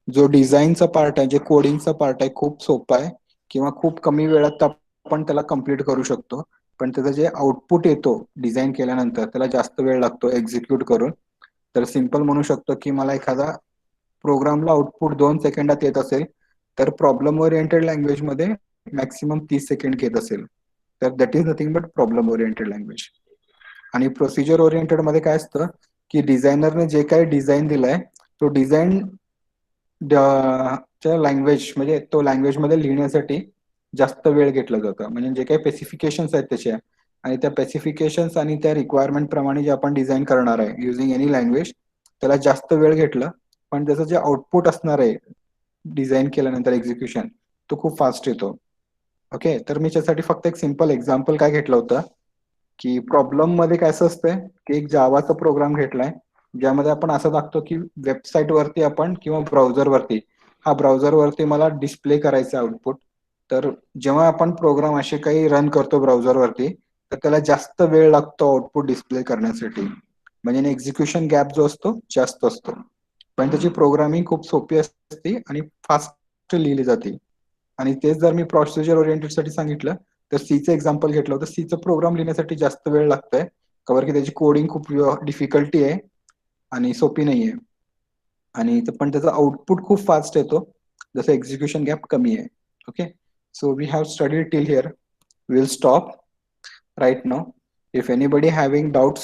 जो डिझाईनचा पार्ट आहे, जे कोडिंगचा पार्ट आहे, खूप सोपा आहे किंवा खूप कमी वेळात आपण त्याला कम्प्लीट करू शकतो, पण त्याचं जे आउटपुट येतो डिझाईन केल्यानंतर त्याला जास्त वेळ लागतो एक्झिक्यूट करून. तर सिंपल म्हणू शकतो की मला एखादा प्रोग्रामला आउटपुट 2 सेकंदात येत असेल, तर प्रॉब्लेम ओरिएंटेड लँग्वेज मध्ये मॅक्सिमम 30 सेकंड घेत असेल, तर that is nothing but problem oriented language. आणि प्रोसिजर ओरिएंटेड मध्ये काय असतं की डिझायनरने जे काही डिझाईन दिलाय तो डिझाईन लँग्वेज म्हणजे तो लँग्वेज मध्ये लिहिण्यासाठी जास्त वेळ घेतला जातं. म्हणजे जे काही स्पेसिफिकेशन्स आहेत त्याच्या आणि त्या स्पेसिफिकेशन्स आणि त्या रिक्वायरमेंट प्रमाणे जे आपण डिझाईन करणार आहे युझिंग एनी लँग्वेज, त्याला जास्त वेळ घेतलं पण त्याचं जे आउटपुट असणार आहे डिझाईन केल्यानंतर एक्झिक्युशन, तो खूप फास्ट येतो. ओके, तर मी त्यासाठी फक्त एक सिंपल एक्झाम्पल काय घेतलं होतं की प्रॉब्लेम मध्ये काय असं असतंय की एक जावाचा प्रोग्राम घेतलाय ज्यामध्ये आपण असं दाखवतो की वेबसाईट वरती आपण किंवा ब्राउझर वरती, हा ब्राउझर वरती मला डिस्प्ले करायचं आउटपुट. तर जेव्हा आपण प्रोग्राम असे काही रन करतो ब्राउझर वरती, तर त्याला जास्त वेळ लागतो आउटपुट डिस्प्ले करण्यासाठी. म्हणजे एक्झिक्युशन गॅप जो असतो जास्त असतो, पण त्याची प्रोग्रामिंग खूप सोपी असते आणि फास्ट लिहिली जाते. आणि तेच जर मी प्रोसिजर ओरिएंटेड साठी सांगितलं, तर सीचं एक्झाम्पल घेतलं होतं. सीचं प्रोग्राम लिहिण्यासाठी जास्त वेळ लागतोय, कारण की त्याची कोडिंग खूप डिफिकल्टी आहे आणि सोपी नाहीये. आणि पण त्याचा आउटपुट खूप फास्ट येतो, जसं एक्झिक्युशन गॅप कमी आहे. Okay, so we have studied till here. Will stop right now. If anybody having doubts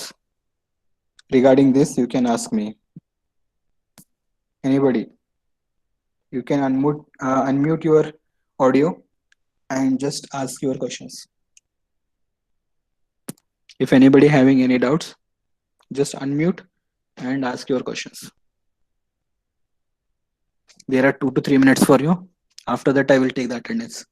regarding this, you can ask me. Anybody? You can unmute your audio and just ask your questions. If anybody having any doubts, just unmute and ask your questions. There are 2 to 3 minutes for you. After that, I will take the attendance.